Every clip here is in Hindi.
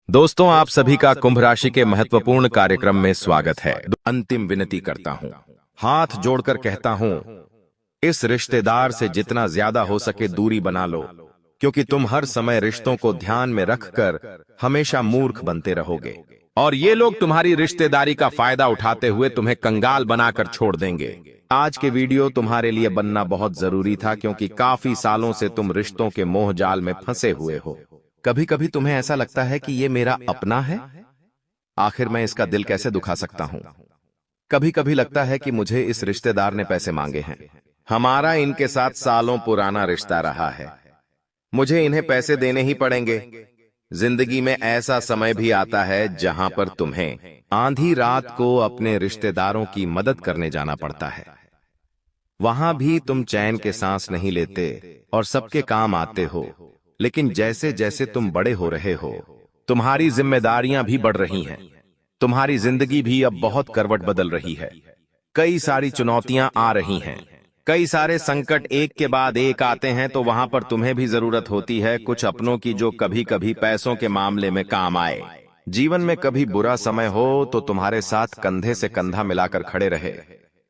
दोस्तों, आप सभी का कुंभ राशि के महत्वपूर्ण कार्यक्रम में स्वागत है। अंतिम विनती करता हूँ, हाथ जोड़कर कहता हूँ, इस रिश्तेदार से जितना ज्यादा हो सके दूरी बना लो, क्योंकि तुम हर समय रिश्तों को ध्यान में रखकर हमेशा मूर्ख बनते रहोगे और ये लोग तुम्हारी रिश्तेदारी का फायदा उठाते हुए तुम्हें कंगाल बनाकर छोड़ देंगे। आज के वीडियो तुम्हारे लिए बनना बहुत जरूरी था, क्योंकि काफी सालों से तुम रिश्तों के मोह जाल में फंसे हुए हो। कभी कभी तुम्हें ऐसा लगता है कि ये मेरा अपना है, आखिर मैं इसका दिल कैसे दुखा सकता हूं। कभी कभी लगता है कि मुझे इस रिश्तेदार ने पैसे मांगे हैं, हमारा इनके साथ सालों पुराना रिश्ता रहा है, मुझे इन्हें पैसे देने ही पड़ेंगे। जिंदगी में ऐसा समय भी आता है जहां पर तुम्हें आंधी रात को अपने रिश्तेदारों की मदद करने जाना पड़ता है। वहां भी तुम चैन के सांस नहीं लेते और सबके काम आते हो, लेकिन जैसे जैसे तुम बड़े हो रहे हो, तुम्हारी जिम्मेदारियां भी बढ़ रही हैं। तुम्हारी जिंदगी भी अब बहुत करवट बदल रही है। कई सारी चुनौतियां आ रही हैं, कई सारे संकट एक के बाद एक आते हैं, तो वहां पर तुम्हें भी जरूरत होती है कुछ अपनों की, जो कभी कभी पैसों के मामले में काम आए। जीवन में कभी बुरा समय हो तो तुम्हारे साथ कंधे से कंधा मिलाकर खड़े रहे,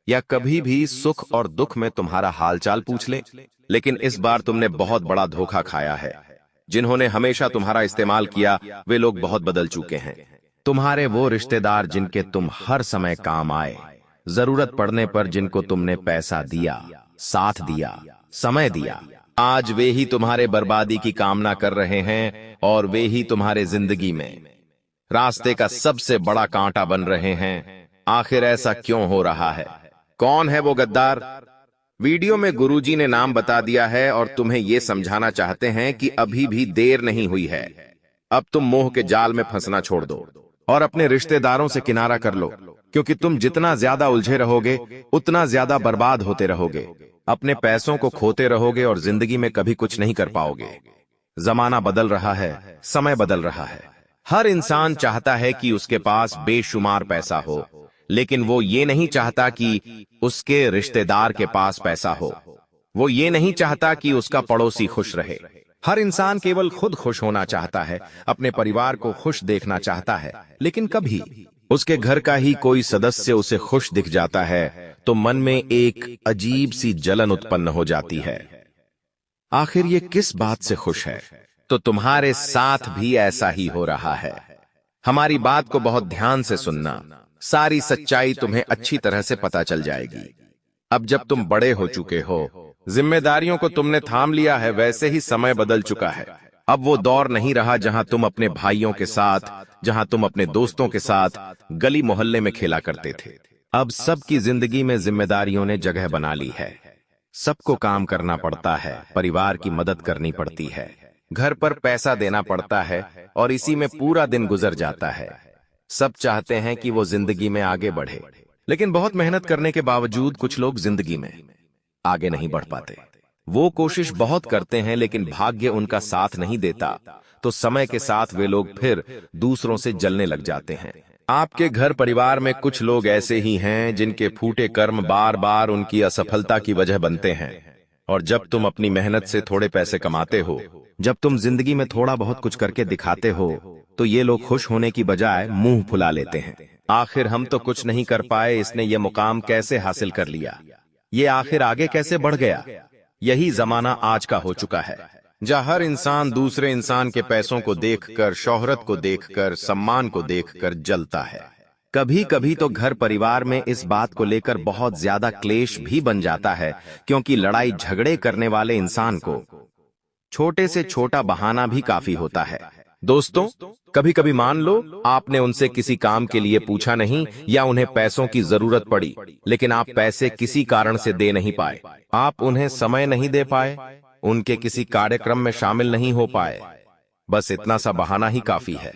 या कभी भी सुख और दुख में तुम्हारा हालचाल पूछ ले। लेकिन इस बार तुमने बहुत बड़ा धोखा खाया है। जिन्होंने हमेशा तुम्हारा इस्तेमाल किया, वे लोग बहुत बदल चुके हैं। तुम्हारे वो रिश्तेदार जिनके तुम हर समय काम आए, जरूरत पड़ने पर जिनको तुमने पैसा दिया, साथ दिया, समय दिया, आज वे ही तुम्हारे बर्बादी की कामना कर रहे हैं और वे ही तुम्हारे जिंदगी में रास्ते का सबसे बड़ा कांटा बन रहे हैं। आखिर ऐसा क्यों हो रहा है? कौन है वो गद्दार? वीडियो में गुरुजी ने नाम बता दिया है और तुम्हें ये समझाना चाहते हैं कि अभी भी देर नहीं हुई है। अब तुम मोह के जाल में फंसना छोड़ दो और अपने रिश्तेदारों से किनारा कर लो, क्योंकि तुम जितना ज्यादा उलझे रहोगे उतना ज्यादा बर्बाद होते रहोगे, अपने पैसों को खोते रहोगे और जिंदगी में कभी कुछ नहीं कर पाओगे। जमाना बदल रहा है, समय बदल रहा है। हर इंसान चाहता है कि उसके पास बेशुमार पैसा हो, लेकिन वो ये नहीं चाहता कि उसके रिश्तेदार के पास पैसा हो। वो ये नहीं चाहता कि उसका पड़ोसी खुश रहे। हर इंसान केवल खुद खुश होना चाहता है, अपने परिवार को खुश देखना चाहता है, लेकिन कभी उसके घर का ही कोई सदस्य उसे खुश दिख जाता है तो मन में एक अजीब सी जलन उत्पन्न हो जाती है। आखिर ये किस बात से खुश है? तो तुम्हारे साथ भी ऐसा ही हो रहा है। हमारी बात को बहुत ध्यान से सुनना, सारी सच्चाई तुम्हें अच्छी तरह से पता चल जाएगी। अब जब तुम बड़े हो चुके हो, जिम्मेदारियों को तुमने थाम लिया है, वैसे ही समय बदल चुका है। अब वो दौर नहीं रहा जहां तुम अपने भाइयों के साथ, जहां तुम अपने दोस्तों के साथ गली मोहल्ले में खेला करते थे। अब सबकी जिंदगी में जिम्मेदारियों ने जगह बना ली है। सबको काम करना पड़ता है, परिवार की मदद करनी पड़ती है, घर पर पैसा देना पड़ता है और इसी में पूरा दिन गुजर जाता है। सब चाहते हैं कि वो जिंदगी में आगे बढ़े, लेकिन बहुत मेहनत करने के बावजूद कुछ लोग जिंदगी में आगे नहीं बढ़ पाते। वो कोशिश बहुत करते हैं, लेकिन भाग्य उनका साथ नहीं देता, तो समय के साथ वे लोग फिर दूसरों से जलने लग जाते हैं। आपके घर परिवार में कुछ लोग ऐसे ही हैं जिनके फूटे कर्म बार बार उनकी असफलता की वजह बनते हैं। और जब तुम अपनी मेहनत से थोड़े पैसे कमाते हो, जब तुम जिंदगी में थोड़ा बहुत कुछ करके दिखाते हो, तो ये लोग खुश होने की बजाय मुंह फुला लेते हैं। आखिर हम तो कुछ नहीं कर पाए, इसने ये मुकाम कैसे हासिल कर लिया, ये आखिर आगे कैसे बढ़ गया। यही जमाना आज का हो चुका है, जहां हर इंसान दूसरे इंसान के पैसों को देखकर, शोहरत को देखकर, सम्मान को देखकर जलता है। कभी कभी तो घर परिवार में इस बात को लेकर बहुत ज्यादा क्लेश भी बन जाता है, क्योंकि लड़ाई झगड़े करने वाले इंसान को छोटे से छोटा बहाना भी काफी होता है। दोस्तों, कभी कभी मान लो आपने उनसे किसी काम के लिए पूछा नहीं, या उन्हें पैसों की जरूरत पड़ी, लेकिन आप पैसे किसी कारण से दे नहीं पाए। आप उन्हें समय नहीं दे पाए, उनके किसी कार्यक्रम में शामिल नहीं हो पाए। बस इतना सा बहाना ही काफी है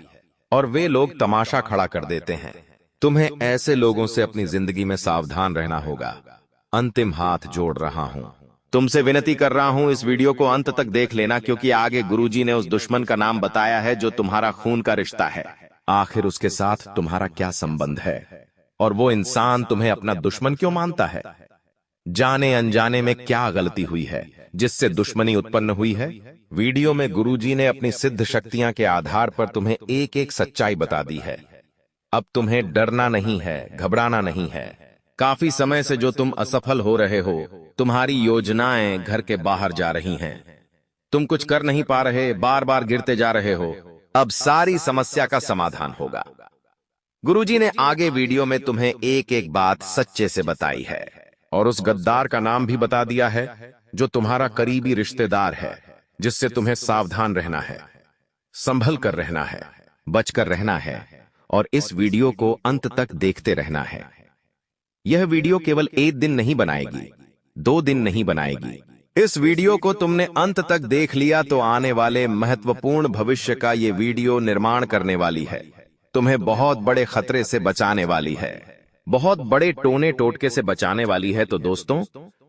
और वे लोग तमाशा खड़ा कर देते हैं। तुम्हें ऐसे लोगों से अपनी जिंदगी में सावधान रहना होगा। अंतिम हाथ जोड़ रहा हूं, तुमसे विनती कर रहा हूं, इस वीडियो को अंत तक देख लेना, क्योंकि आगे गुरुजी ने उस दुश्मन का नाम बताया है जो तुम्हारा खून का रिश्ता है। आखिर उसके साथ तुम्हारा क्या संबंध है और वो इंसान तुम्हें अपना दुश्मन क्यों मानता है? जाने अनजाने में क्या गलती हुई है जिससे दुश्मनी उत्पन्न हुई है? वीडियो में गुरुजी ने अपनी सिद्ध शक्तियां के आधार पर तुम्हें एक एक सच्चाई बता दी है। अब तुम्हें डरना नहीं है, घबराना नहीं है। काफी समय से जो तुम असफल हो रहे हो, तुम्हारी योजनाएं घर के बाहर जा रही हैं, तुम कुछ कर नहीं पा रहे, बार बार गिरते जा रहे हो, अब सारी समस्या का समाधान होगा। गुरुजी ने आगे वीडियो में तुम्हें एक एक बात सच्चे से बताई है और उस गद्दार का नाम भी बता दिया है जो तुम्हारा करीबी रिश्तेदार है, जिससे तुम्हें सावधान रहना है, संभल कर रहना है, बचकर रहना है और इस वीडियो को अंत तक देखते रहना है। यह वीडियो केवल एक दिन नहीं बनाएगी, 2 दिन नहीं बनाएगी। इस वीडियो को तुमने अंत तक देख लिया तो आने वाले महत्वपूर्ण भविष्य का ये वीडियो निर्माण करने वाली है, तुम्हें बहुत बड़े खतरे से बचाने वाली है, बहुत बड़े टोने टोटके से बचाने वाली है। तो दोस्तों,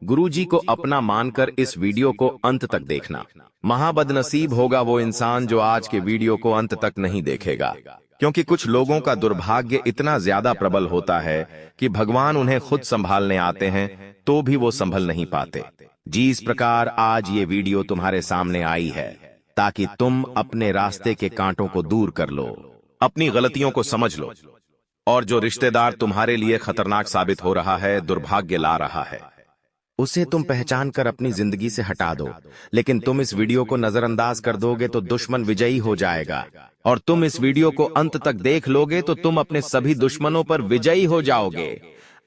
गुरुजी को अपना मानकर इस वीडियो को अंत तक देखना। महाबदनसीब होगा वो इंसान जो आज के वीडियो को अंत तक नहीं देखेगा, क्योंकि कुछ लोगों का दुर्भाग्य इतना ज्यादा प्रबल होता है कि भगवान उन्हें खुद संभालने आते हैं तो भी वो संभल नहीं पाते। जी, इस प्रकार आज ये वीडियो तुम्हारे सामने आई है ताकि तुम अपने रास्ते के कांटों को दूर कर लो, अपनी गलतियों को समझ लो और जो रिश्तेदार तुम्हारे लिए खतरनाक साबित हो रहा है, दुर्भाग्य ला रहा है, उसे तुम पहचान कर अपनी जिंदगी से हटा दो। लेकिन तुम इस वीडियो को नजरअंदाज कर दोगे तो दुश्मन विजयी हो जाएगा, और तुम इस वीडियो को अंत तक देख लोगे तो तुम अपने सभी दुश्मनों पर विजयी हो जाओगे।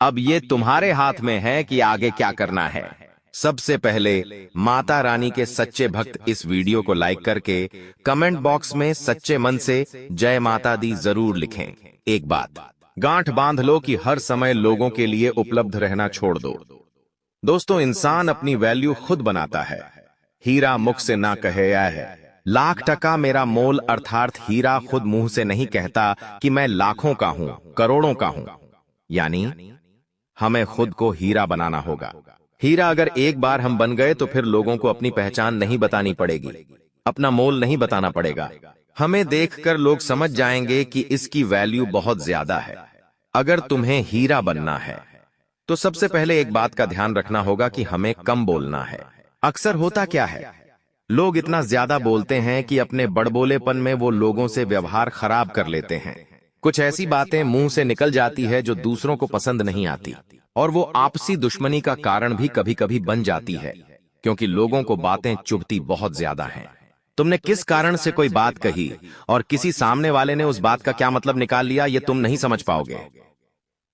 अब ये तुम्हारे हाथ में है कि आगे क्या करना है। सबसे पहले माता रानी के सच्चे भक्त इस वीडियो को लाइक करके कमेंट बॉक्स में सच्चे मन से जय माता दी जरूर लिखें। एक बात गांठ बांध लो कि हर समय लोगों के लिए उपलब्ध रहना छोड़ दो। दोस्तों, इंसान अपनी वैल्यू खुद बनाता है। हीरा मुख से ना कहे यह है लाख टका मेरा मोल, अर्थात हीरा खुद मुंह से नहीं कहता कि मैं लाखों का हूं, करोड़ों का हूं। यानी हमें खुद को हीरा बनाना होगा। हीरा अगर एक बार हम बन गए तो फिर लोगों को अपनी पहचान नहीं बतानी पड़ेगी, अपना मोल नहीं बताना पड़ेगा। हमें देखकर लोग समझ जाएंगे कि इसकी वैल्यू बहुत ज्यादा है। अगर तुम्हें हीरा बनना है तो सबसे पहले एक बात का ध्यान रखना होगा कि हमें कम बोलना है। अक्सर होता क्या है, लोग इतना ज्यादा बोलते हैं कि अपने बड़बोलेपन में वो लोगों से व्यवहार खराब कर लेते हैं। कुछ ऐसी बातें मुंह से निकल जाती है जो दूसरों को पसंद नहीं आती, और वो आपसी दुश्मनी का कारण भी कभी कभी बन जाती है, क्योंकि लोगों को बातें चुभती बहुत ज्यादा हैं। तुमने किस कारण से कोई बात कही और किसी सामने वाले ने उस बात का क्या मतलब निकाल लिया, ये तुम नहीं समझ पाओगे।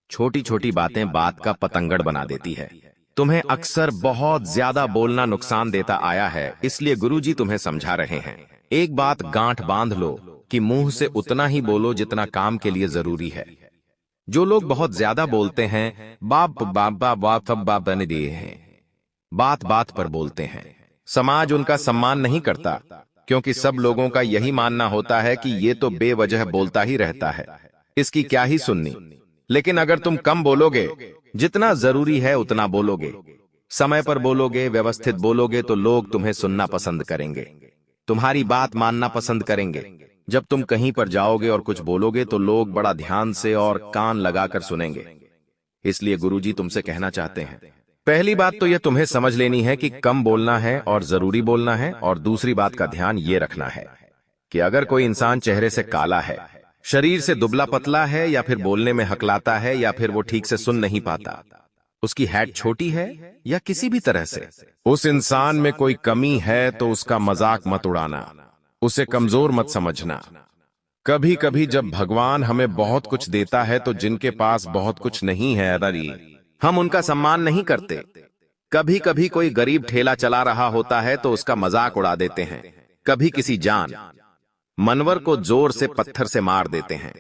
छोटी छोटी बातें बात का पतंगड़ बना देती है। तुम्हें अक्सर बहुत ज्यादा बोलना नुकसान देता आया है, इसलिए गुरुजी तुम्हें समझा रहे हैं। एक बात गांठ बांध लो कि मुंह से उतना ही बोलो जितना काम के लिए जरूरी है। जो लोग बहुत ज्यादा बोलते हैं, बाप बाप बाप बाप सब बाप बने दिए हैं, बात बात पर बोलते हैं, समाज उनका सम्मान नहीं करता, क्योंकि सब लोगों का यही मानना होता है कि ये तो बेवजह बोलता ही रहता है, इसकी क्या ही सुननी। लेकिन अगर तुम कम बोलोगे, जितना जरूरी है उतना बोलोगे, समय पर बोलोगे, व्यवस्थित बोलोगे, तो लोग तुम्हें सुनना पसंद करेंगे, तुम्हारी बात मानना पसंद करेंगे। जब तुम कहीं पर जाओगे और कुछ बोलोगे तो लोग बड़ा ध्यान से और कान लगाकर सुनेंगे। इसलिए गुरुजी तुमसे कहना चाहते हैं, पहली बात तो यह तुम्हें समझ लेनी है कि कम बोलना है और जरूरी बोलना है, और दूसरी बात का ध्यान ये रखना है कि अगर कोई इंसान चेहरे से काला है, शरीर से दुबला पतला है, या फिर बोलने में हकलाता है, या फिर वो ठीक से सुन नहीं पाता, उसकी हैट छोटी है या किसी भी तरह से उस इंसान में कोई कमी है, तो उसका मजाक मत उड़ाना, उसे कमजोर मत समझना। कभी कभी जब भगवान हमें बहुत कुछ देता है तो जिनके पास बहुत कुछ नहीं है, हम उनका सम्मान नहीं करते। कभी कभी कोई गरीब ठेला चला रहा होता है तो उसका मजाक उड़ा देते हैं। कभी किसी जान मनवर को जोर से पत्थर से मार देते हैं।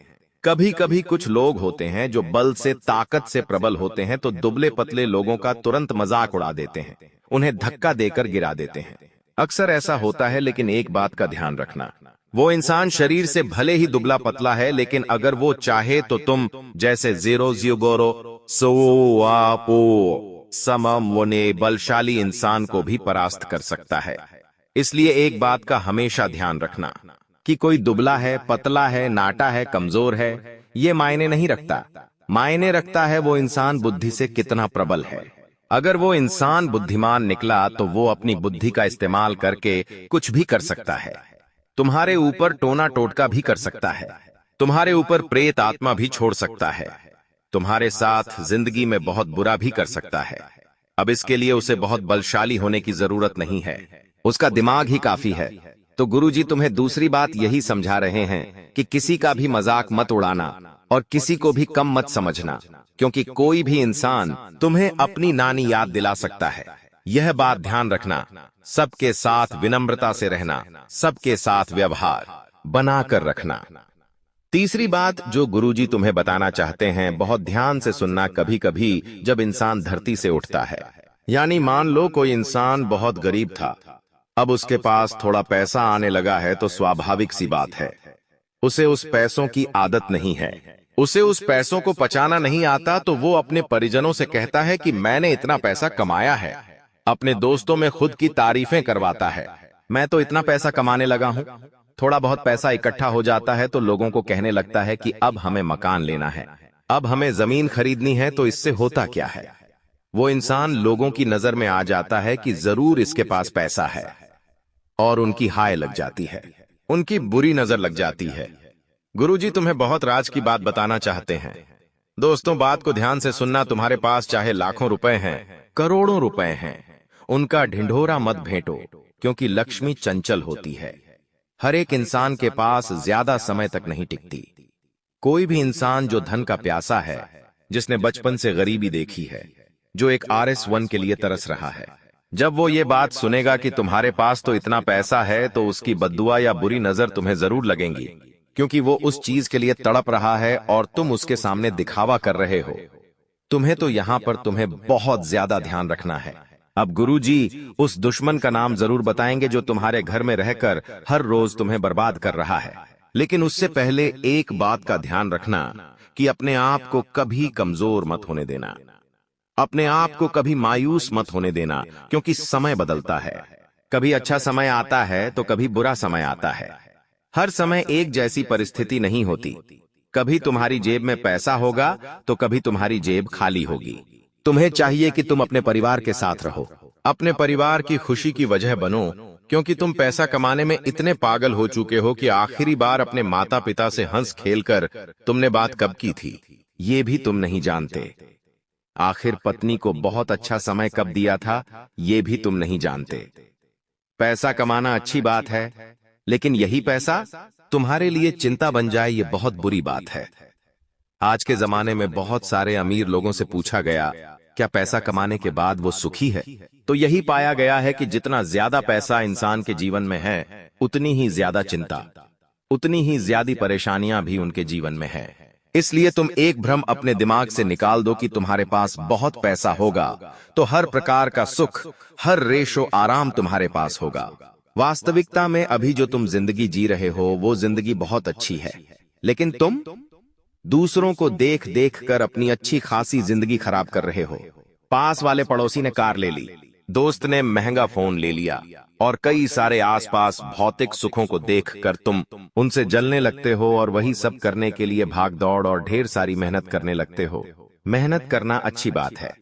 कभी कभी कुछ लोग होते हैं जो बल से, ताकत से प्रबल होते हैं, तो दुबले पतले लोगों का तुरंत मजाक उड़ा देते हैं, उन्हें धक्का देकर गिरा देते हैं। अक्सर ऐसा होता है, लेकिन एक बात का ध्यान रखना, वो इंसान शरीर से भले ही दुबला पतला है, लेकिन अगर वो चाहे तो तुम जैसे जीरो जीगोरो सोआपो समम वने बलशाली इंसान को भी परास्त कर सकता है। इसलिए एक बात का हमेशा ध्यान रखना कि कोई दुबला है, पतला है, नाटा है, कमजोर है, ये मायने नहीं रखता। मायने रखता है वो इंसान बुद्धि से कितना प्रबल है। अगर वो इंसान बुद्धिमान निकला तो वो अपनी बुद्धि का इस्तेमाल करके कुछ भी कर सकता है। तुम्हारे ऊपर टोना टोटका भी कर सकता है, तुम्हारे ऊपर प्रेत आत्मा भी छोड़ सकता है, तुम्हारे साथ जिंदगी में बहुत बुरा भी कर सकता है। अब इसके लिए उसे बहुत बलशाली होने की जरूरत नहीं है, उसका दिमाग ही काफी है। तो गुरुजी तुम्हें दूसरी बात यही समझा रहे हैं कि किसी का भी मजाक मत उड़ाना और किसी को भी कम मत समझना, क्योंकि कोई भी इंसान तुम्हें अपनी नानी याद दिला सकता है। यह बात ध्यान रखना, सबके साथ विनम्रता से रहना, सबके साथ व्यवहार बनाकर रखना। तीसरी बात जो गुरुजी तुम्हें बताना चाहते हैं, बहुत ध्यान से सुनना। कभी कभी जब इंसान धरती से उठता है, यानी मान लो कोई इंसान बहुत गरीब था, अब उसके पास थोड़ा पैसा आने लगा है, तो स्वाभाविक सी बात है उसे उस पैसों की आदत नहीं है, उसे उस पैसों को पचाना नहीं आता, तो वो अपने परिजनों से कहता है कि मैंने इतना पैसा कमाया है। अपने दोस्तों में खुद की तारीफें करवाता है, मैं तो इतना पैसा कमाने लगा हूं। थोड़ा बहुत पैसा इकट्ठा हो जाता है तो लोगों को कहने लगता है कि अब हमें मकान लेना है, अब हमें जमीन खरीदनी है। तो इससे होता क्या है, वो इंसान लोगों की नजर में आ जाता है कि जरूर इसके पास पैसा है, और उनकी हाय लग जाती है, उनकी बुरी नजर लग जाती है। गुरुजी तुम्हें बहुत राज की बात बताना चाहते हैं। दोस्तों, बात को ध्यान से सुनना। तुम्हारे पास चाहे लाखों रुपए हैं, करोड़ों रुपए हैं, उनका ढिंढोरा मत भेंटो, क्योंकि लक्ष्मी चंचल होती है। हर एक इंसान के पास ज्यादा समय तक नहीं टिकती। कोई भी इंसान जो धन का प्यासा है, जिसने बचपन से गरीबी देखी है, जो एक RS1 के लिए तरस रहा है, जब वो ये बात सुनेगा कि तुम्हारे पास तो इतना पैसा है, तो उसकी बद्दुआ या बुरी नजर तुम्हें जरूर लगेंगी, क्योंकि वो उस चीज के लिए तड़प रहा है और तुम उसके सामने दिखावा कर रहे हो। तुम्हें तो यहाँ पर तुम्हें बहुत ज्यादा ध्यान रखना है। अब गुरुजी उस दुश्मन का नाम जरूर बताएंगे जो तुम्हारे घर में रहकर हर रोज तुम्हें बर्बाद कर रहा है, लेकिन उससे पहले एक बात का ध्यान रखना कि अपने आप को कभी कमजोर मत होने देना, अपने आप को कभी मायूस मत होने देना, क्योंकि समय बदलता है। कभी अच्छा समय आता है तो कभी बुरा समय आता है। हर समय एक जैसी परिस्थिति नहीं होती। कभी तुम्हारी जेब में पैसा होगा तो कभी तुम्हारी जेब खाली होगी। तुम्हें चाहिए कि तुम अपने परिवार के साथ रहो, अपने परिवार की खुशी की वजह बनो, क्योंकि तुम पैसा कमाने में इतने पागल हो चुके हो कि आखिरी बार अपने माता पिता से हंस खेलकर तुमने बात कब की थी, ये भी तुम नहीं जानते। आखिर पत्नी को बहुत अच्छा समय कब दिया था, ये भी तुम नहीं जानते। पैसा कमाना अच्छी बात है, लेकिन यही पैसा तुम्हारे लिए चिंता बन जाए, ये बहुत बुरी बात है। आज के जमाने में बहुत सारे अमीर लोगों से पूछा गया, क्या पैसा कमाने के बाद वो सुखी है? तो यही पाया गया है कि जितना ज्यादा पैसा इंसान के जीवन में है, उतनी ही ज्यादा चिंता, उतनी ही ज्यादा परेशानियां भी उनके जीवन में है। इसलिए तुम एक भ्रम अपने दिमाग से निकाल दो कि तुम्हारे पास बहुत पैसा होगा तो हर प्रकार का सुख, हर रेशो आराम तुम्हारे पास होगा। वास्तविकता में अभी जो तुम जिंदगी जी रहे हो वो जिंदगी बहुत अच्छी है, लेकिन तुम दूसरों को देख देख कर अपनी अच्छी खासी जिंदगी खराब कर रहे हो। पास वाले पड़ोसी ने कार ले ली, दोस्त ने महंगा फोन ले लिया, और कई सारे आसपास भौतिक सुखों को देखकर तुम उनसे जलने लगते हो और वही सब करने के लिए भाग दौड़ और ढेर सारी मेहनत करने लगते हो। मेहनत करना अच्छी बात है,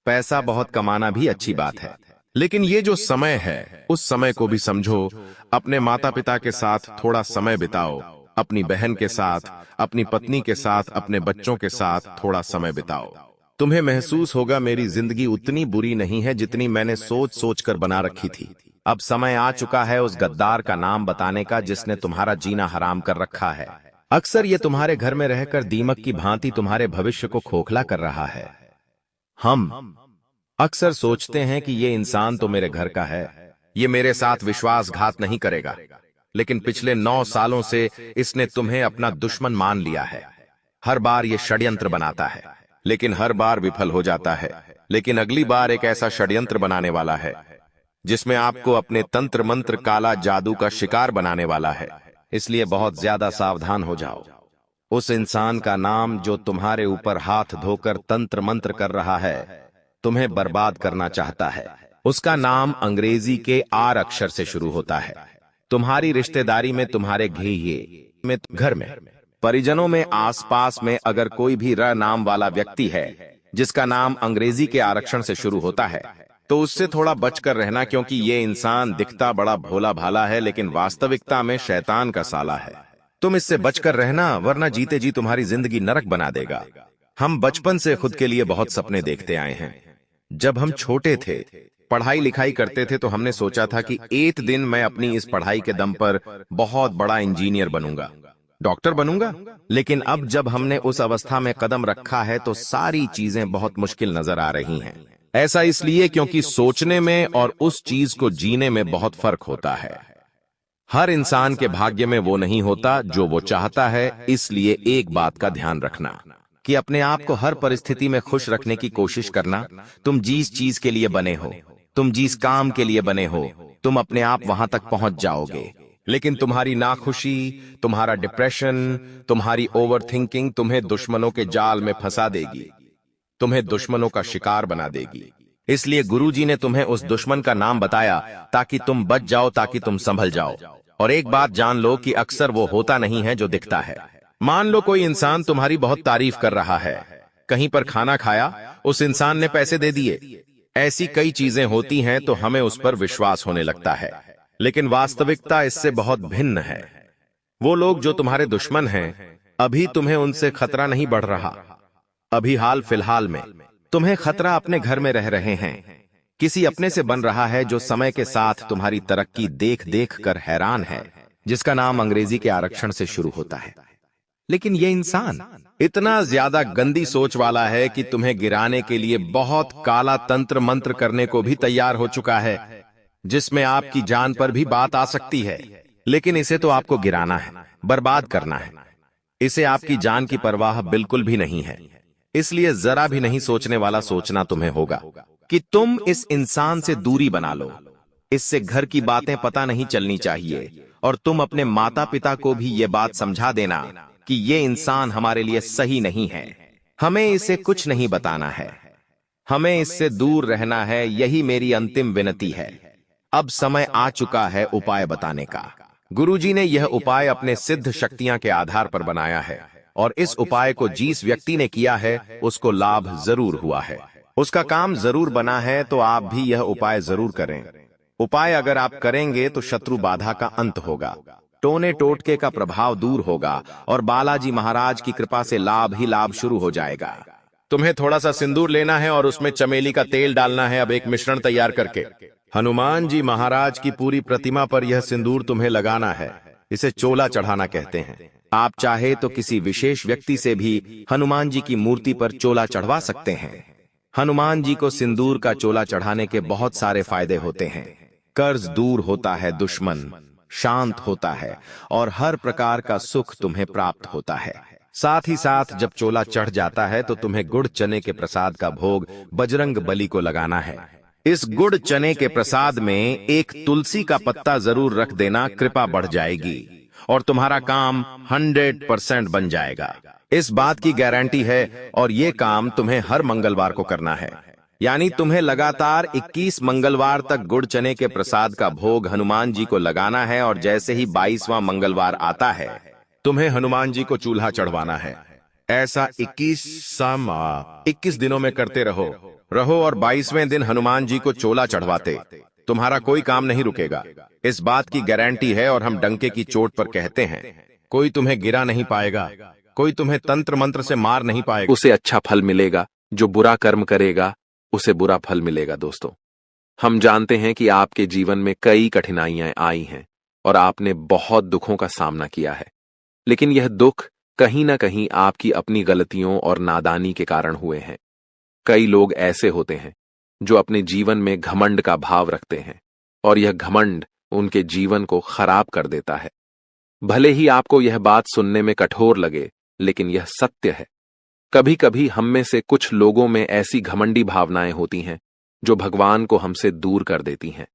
पैसा बहुत कमाना भी अच्छी बात है, लेकिन ये जो समय है उस समय को भी समझो। अपने माता पिता के साथ थोड़ा समय बिताओ, अपनी बहन के साथ, अपनी पत्नी के साथ, अपने बच्चों के साथ थोड़ा समय बिताओ। तुम्हें महसूस होगा मेरी जिंदगी उतनी बुरी नहीं है जितनी मैंने सोच सोच कर बना रखी थी। अब समय आ चुका है उस गद्दार का नाम बताने का जिसने तुम्हारा जीना हराम कर रखा है। अक्सर ये तुम्हारे घर में रहकर दीमक की भांति तुम्हारे भविष्य को खोखला कर रहा है। हम अक्सर सोचते हैं कि ये इंसान तो मेरे घर का है, ये मेरे साथ विश्वासघात नहीं करेगा, लेकिन पिछले 9 सालों से इसने तुम्हें अपना दुश्मन मान लिया है। हर बार ये षड्यंत्र बनाता है, लेकिन हर बार विफल हो जाता है। लेकिन अगली बार एक ऐसा षड्यंत्र बनाने वाला है जिसमें आपको अपने तंत्र मंत्र काला जादू का शिकार बनाने वाला है। इसलिए बहुत ज्यादा सावधान हो जाओ। उस इंसान का नाम जो तुम्हारे ऊपर हाथ धोकर तंत्र मंत्र कर रहा है, तुम्हें बर्बाद करना चाहता है, उसका नाम अंग्रेजी के R अक्षर से शुरू होता है। तुम्हारी रिश्तेदारी में, तुम्हारे घेये में, घर में, परिजनों में, आसपास में अगर कोई भी र नाम वाला व्यक्ति है जिसका नाम अंग्रेजी के आरक्षण से शुरू होता है, तो उससे थोड़ा बचकर रहना, क्योंकि ये इंसान दिखता बड़ा भोला भाला है लेकिन वास्तविकता में शैतान का साला है। तुम इससे बचकर रहना, वरना जीते जी तुम्हारी जिंदगी नरक बना देगा। हम बचपन से खुद के लिए बहुत सपने देखते आए हैं। जब हम छोटे थे, पढ़ाई लिखाई करते थे, तो हमने सोचा था कि एक दिन मैं अपनी इस पढ़ाई के दम पर बहुत बड़ा इंजीनियर बनूंगा, डॉक्टर बनूंगा। लेकिन अब जब हमने उस अवस्था में कदम रखा है तो सारी चीजें बहुत मुश्किल नजर आ रही हैं। ऐसा इसलिए क्योंकि सोचने में और उस चीज को जीने में बहुत फर्क होता है। हर इंसान के भाग्य में वो नहीं होता जो वो चाहता है। इसलिए एक बात का ध्यान रखना कि अपने आप को हर परिस्थिति में खुश रखने की कोशिश करना। तुम जिस चीज के लिए बने हो, तुम जिस काम के लिए बने हो, तुम अपने आप वहां तक पहुंच जाओगे। लेकिन तुम्हारी नाखुशी, तुम्हारा डिप्रेशन, तुम्हारी ओवर थिंकिंग तुम्हें दुश्मनों के जाल में फंसा देगी, तुम्हें दुश्मनों का शिकार बना देगी। इसलिए गुरुजी ने तुम्हें उस दुश्मन का नाम बताया ताकि तुम बच जाओ, ताकि तुम संभल जाओ। और एक बात जान लो कि अक्सर वो होता नहीं है जो दिखता है। मान लो कोई इंसान तुम्हारी बहुत तारीफ कर रहा है, कहीं पर खाना खाया, उस इंसान ने पैसे दे दिए। ऐसी कई चीजें होती हैं तो हमें उस पर विश्वास होने लगता है, लेकिन वास्तविकता इससे बहुत भिन्न है। वो लोग जो तुम्हारे दुश्मन हैं, अभी तुम्हें उनसे खतरा नहीं बढ़ रहा। अभी हाल फिलहाल में तुम्हें खतरा अपने घर में रह रहे हैं, किसी अपने से बन रहा है जो समय के साथ तुम्हारी तरक्की देख देख कर हैरान है, जिसका नाम अंग्रेजी के आरक्षण से शुरू होता है। लेकिन ये इंसान इतना ज्यादा गंदी सोच वाला है कि तुम्हें गिराने के लिए बहुत काला तंत्र मंत्र करने को भी तैयार हो चुका है, जिसमें आपकी जान पर भी बात आ सकती है। लेकिन इसे तो आपको गिराना है, बर्बाद करना है। इसे आपकी जान की परवाह बिल्कुल भी नहीं है। इसलिए जरा भी नहीं सोचने वाला सोचना तुम्हें होगा कि तुम इस इंसान से दूरी बना लो। इससे घर की बातें पता नहीं चलनी चाहिए, और तुम अपने माता पिता को भी ये बात समझा देना कि ये इंसान हमारे लिए सही नहीं है। हमें इसे कुछ नहीं बताना है, हमें इससे दूर रहना है। यही मेरी अंतिम विनती है। अब समय आ चुका है उपाय बताने का। गुरुजी ने यह उपाय अपने सिद्ध शक्तियां के आधार पर बनाया है, और इस उपाय को जिस व्यक्ति ने किया है उसको लाभ जरूर हुआ है, उसका काम जरूर बना है। तो आप भी यह उपाय जरूर करें। उपाय अगर आप करेंगे तो शत्रु बाधा का अंत होगा, टोने टोटके का प्रभाव दूर होगा, और बालाजी महाराज की कृपा से लाभ ही लाभ शुरू हो जाएगा। तुम्हें थोड़ा सा सिंदूर लेना है और उसमें चमेली का तेल डालना है। अब एक मिश्रण तैयार करके हनुमान जी महाराज की पूरी प्रतिमा पर यह सिंदूर तुम्हें लगाना है। इसे चोला चढ़ाना कहते हैं। आप चाहे तो किसी विशेष व्यक्ति से भी हनुमान जी की मूर्ति पर चोला चढ़वा सकते हैं। हनुमान जी को सिंदूर का चोला चढ़ाने के बहुत सारे फायदे होते हैं। कर्ज दूर होता है, दुश्मन शांत होता है, और हर प्रकार का सुख तुम्हें प्राप्त होता है। साथ ही साथ जब चोला चढ़ जाता है तो तुम्हें गुड़ चने के प्रसाद का भोग बजरंग बली को लगाना है। इस गुड़ चने के प्रसाद में एक तुलसी का पत्ता जरूर रख देना, कृपा बढ़ जाएगी और तुम्हारा काम 100% बन जाएगा। इस बात की गारंटी है, और ये काम तुम्हें हर मंगलवार को करना है। यानी तुम्हें लगातार 21 मंगलवार तक गुड़ चने के प्रसाद का भोग हनुमान जी को लगाना है, और जैसे ही 22वां मंगलवार आता है तुम्हें हनुमान जी को चूल्हा चढ़वाना है। ऐसा 21 दिनों में करते रहो, और 22वें दिन हनुमान जी को चोला चढ़वाते तुम्हारा कोई काम नहीं रुकेगा। इस बात की गारंटी है, और हम डंके की चोट पर कहते हैं, कोई तुम्हें गिरा नहीं पाएगा, कोई तुम्हें तंत्र मंत्र से मार नहीं पाएगा। उसे अच्छा फल मिलेगा, जो बुरा कर्म करेगा उसे बुरा फल मिलेगा। दोस्तों, हम जानते हैं कि आपके जीवन में कई कठिनाइयां आई हैं और आपने बहुत दुखों का सामना किया है, लेकिन यह दुख कहीं ना कहीं आपकी अपनी गलतियों और नादानी के कारण हुए हैं। कई लोग ऐसे होते हैं जो अपने जीवन में घमंड का भाव रखते हैं, और यह घमंड उनके जीवन को खराब कर देता है। भले ही आपको यह बात सुनने में कठोर लगे, लेकिन यह सत्य है। कभी कभी हम में से कुछ लोगों में ऐसी घमंडी भावनाएं होती हैं जो भगवान को हमसे दूर कर देती हैं।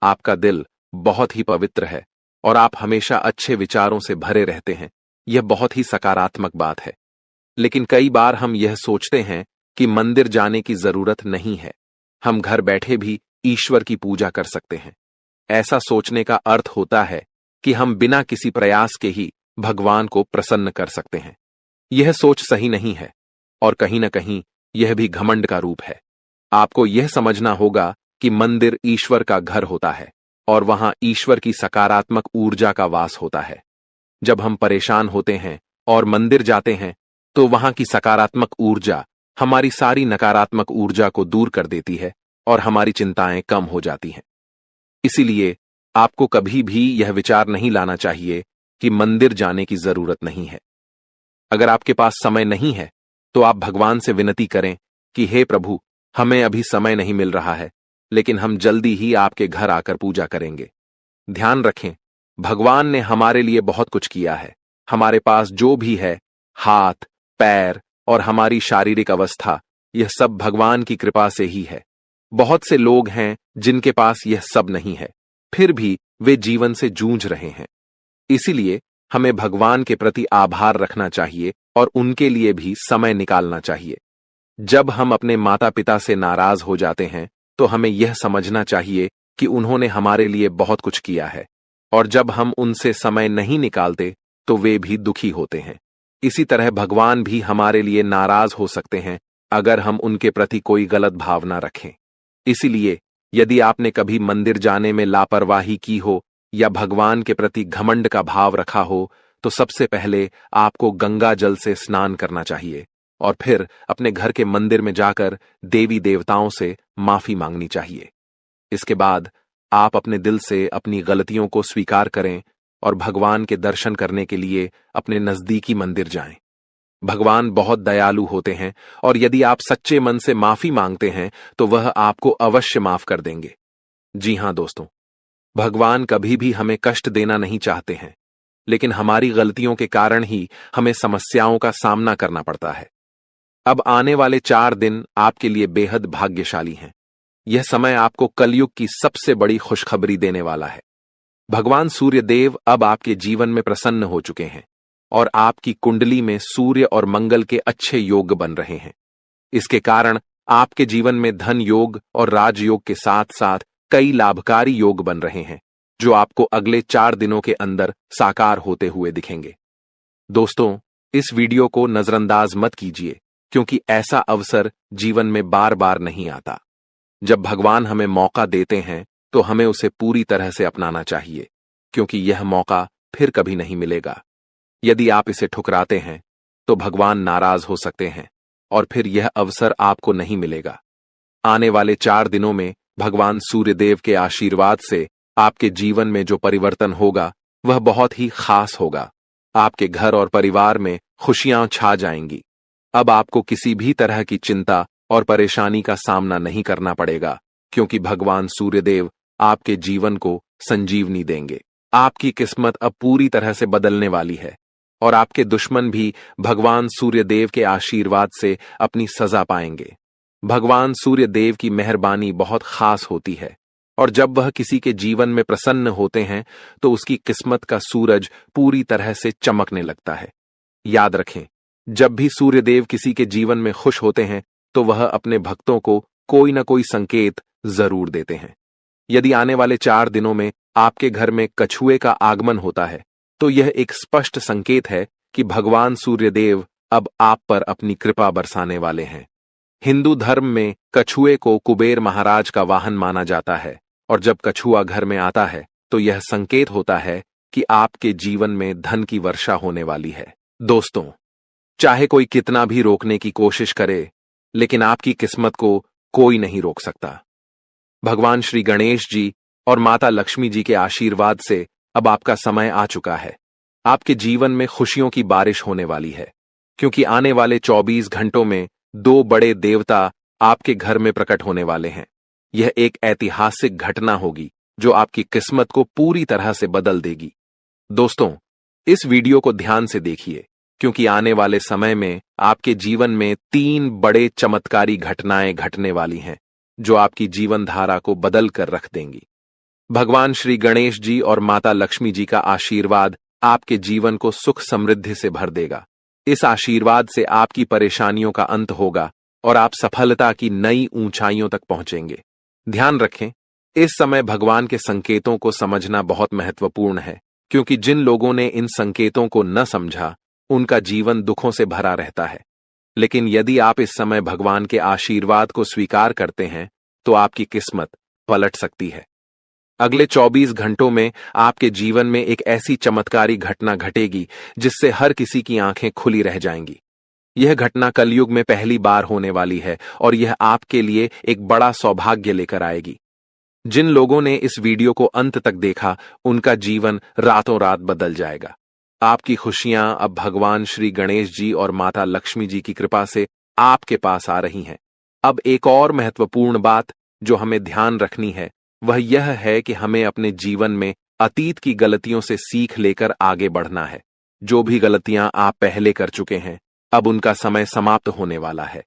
आपका दिल बहुत ही पवित्र है और आप हमेशा अच्छे विचारों से भरे रहते हैं। यह बहुत ही सकारात्मक बात है, लेकिन कई बार हम यह सोचते हैं कि मंदिर जाने की जरूरत नहीं है, हम घर बैठे भी ईश्वर की पूजा कर सकते हैं। ऐसा सोचने का अर्थ होता है कि हम बिना किसी प्रयास के ही भगवान को प्रसन्न कर सकते हैं। यह सोच सही नहीं है, और कहीं ना कहीं यह भी घमंड का रूप है। आपको यह समझना होगा कि मंदिर ईश्वर का घर होता है और वहां ईश्वर की सकारात्मक ऊर्जा का वास होता है। जब हम परेशान होते हैं और मंदिर जाते हैं तो वहां की सकारात्मक ऊर्जा हमारी सारी नकारात्मक ऊर्जा को दूर कर देती है और हमारी चिंताएं कम हो जाती हैं। इसीलिए आपको कभी भी यह विचार नहीं लाना चाहिए कि मंदिर जाने की जरूरत नहीं है। अगर आपके पास समय नहीं है तो आप भगवान से विनती करें कि हे प्रभु, हमें अभी समय नहीं मिल रहा है, लेकिन हम जल्दी ही आपके घर आकर पूजा करेंगे। ध्यान रखें, भगवान ने हमारे लिए बहुत कुछ किया है। हमारे पास जो भी है, हाथ, पैर और हमारी शारीरिक अवस्था, यह सब भगवान की कृपा से ही है। बहुत से लोग हैं जिनके पास यह सब नहीं है, फिर भी वे जीवन से जूझ रहे हैं। इसीलिए हमें भगवान के प्रति आभार रखना चाहिए और उनके लिए भी समय निकालना चाहिए। जब हम अपने माता पिता से नाराज हो जाते हैं तो हमें यह समझना चाहिए कि उन्होंने हमारे लिए बहुत कुछ किया है, और जब हम उनसे समय नहीं निकालते तो वे भी दुखी होते हैं। इसी तरह भगवान भी हमारे लिए नाराज हो सकते हैं अगर हम उनके प्रति कोई गलत भावना रखें। इसीलिए यदि आपने कभी मंदिर जाने में लापरवाही की हो या भगवान के प्रति घमंड का भाव रखा हो, तो सबसे पहले आपको गंगा जल से स्नान करना चाहिए और फिर अपने घर के मंदिर में जाकर देवी देवताओं से माफी मांगनी चाहिए। इसके बाद आप अपने दिल से अपनी गलतियों को स्वीकार करें और भगवान के दर्शन करने के लिए अपने नजदीकी मंदिर जाएं। भगवान बहुत दयालु होते हैं और यदि आप सच्चे मन से माफी मांगते हैं तो वह आपको अवश्य माफ कर देंगे। जी हां दोस्तों, भगवान कभी भी हमें कष्ट देना नहीं चाहते हैं, लेकिन हमारी गलतियों के कारण ही हमें समस्याओं का सामना करना पड़ता है। अब आने वाले 4 दिन आपके लिए बेहद भाग्यशाली हैं। यह समय आपको कलयुग की सबसे बड़ी खुशखबरी देने वाला है। भगवान सूर्य देव अब आपके जीवन में प्रसन्न हो चुके हैं और आपकी कुंडली में सूर्य और मंगल के अच्छे योग बन रहे हैं। इसके कारण आपके जीवन में धन योग और राजयोग के साथ साथ कई लाभकारी योग बन रहे हैं, जो आपको अगले 4 दिनों के अंदर साकार होते हुए दिखेंगे। दोस्तों, इस वीडियो को नजरअंदाज मत कीजिए, क्योंकि ऐसा अवसर जीवन में बार बार नहीं आता। जब भगवान हमें मौका देते हैं तो हमें उसे पूरी तरह से अपनाना चाहिए, क्योंकि यह मौका फिर कभी नहीं मिलेगा। यदि आप इसे ठुकराते हैं तो भगवान नाराज हो सकते हैं और फिर यह अवसर आपको नहीं मिलेगा। आने वाले 4 दिनों में भगवान सूर्यदेव के आशीर्वाद से आपके जीवन में जो परिवर्तन होगा वह बहुत ही खास होगा। आपके घर और परिवार में खुशियां छा जाएंगी। अब आपको किसी भी तरह की चिंता और परेशानी का सामना नहीं करना पड़ेगा, क्योंकि भगवान सूर्यदेव आपके जीवन को संजीवनी देंगे। आपकी किस्मत अब पूरी तरह से बदलने वाली है और आपके दुश्मन भी भगवान सूर्यदेव के आशीर्वाद से अपनी सजा पाएंगे। भगवान सूर्यदेव की मेहरबानी बहुत खास होती है और जब वह किसी के जीवन में प्रसन्न होते हैं तो उसकी किस्मत का सूरज पूरी तरह से चमकने लगता है। याद रखें, जब भी सूर्यदेव किसी के जीवन में खुश होते हैं तो वह अपने भक्तों को कोई न कोई संकेत जरूर देते हैं। यदि आने वाले 4 दिनों में आपके घर में कछुए का आगमन होता है तो यह एक स्पष्ट संकेत है कि भगवान सूर्यदेव अब आप पर अपनी कृपा बरसाने वाले हैं। हिंदू धर्म में कछुए को कुबेर महाराज का वाहन माना जाता है और जब कछुआ घर में आता है तो यह संकेत होता है कि आपके जीवन में धन की वर्षा होने वाली है। दोस्तों, चाहे कोई कितना भी रोकने की कोशिश करे, लेकिन आपकी किस्मत को कोई नहीं रोक सकता। भगवान श्री गणेश जी और माता लक्ष्मी जी के आशीर्वाद से अब आपका समय आ चुका है। आपके जीवन में खुशियों की बारिश होने वाली है, क्योंकि आने वाले 24 घंटों में 2 बड़े देवता आपके घर में प्रकट होने वाले हैं। यह एक ऐतिहासिक घटना होगी जो आपकी किस्मत को पूरी तरह से बदल देगी। दोस्तों, इस वीडियो को ध्यान से देखिए, क्योंकि आने वाले समय में आपके जीवन में 3 बड़े चमत्कारी घटनाएं घटने वाली हैं, जो आपकी जीवन धारा को बदल कर रख देंगी। भगवान श्री गणेश जी और माता लक्ष्मी जी का आशीर्वाद आपके जीवन को सुख समृद्धि से भर देगा। इस आशीर्वाद से आपकी परेशानियों का अंत होगा और आप सफलता की नई ऊंचाइयों तक पहुंचेंगे। ध्यान रखें, इस समय भगवान के संकेतों को समझना बहुत महत्वपूर्ण है, क्योंकि जिन लोगों ने इन संकेतों को न समझा, उनका जीवन दुखों से भरा रहता है। लेकिन यदि आप इस समय भगवान के आशीर्वाद को स्वीकार करते हैं तो आपकी किस्मत पलट सकती है। अगले 24 घंटों में आपके जीवन में एक ऐसी चमत्कारी घटना घटेगी जिससे हर किसी की आंखें खुली रह जाएंगी। यह घटना कलयुग में पहली बार होने वाली है और यह आपके लिए एक बड़ा सौभाग्य लेकर आएगी। जिन लोगों ने इस वीडियो को अंत तक देखा उनका जीवन रातों रात बदल जाएगा। आपकी खुशियां अब भगवान श्री गणेश जी और माता लक्ष्मी जी की कृपा से आपके पास आ रही हैं। अब एक और महत्वपूर्ण बात जो हमें ध्यान रखनी है वह यह है कि हमें अपने जीवन में अतीत की गलतियों से सीख लेकर आगे बढ़ना है। जो भी गलतियां आप पहले कर चुके हैं अब उनका समय समाप्त होने वाला है।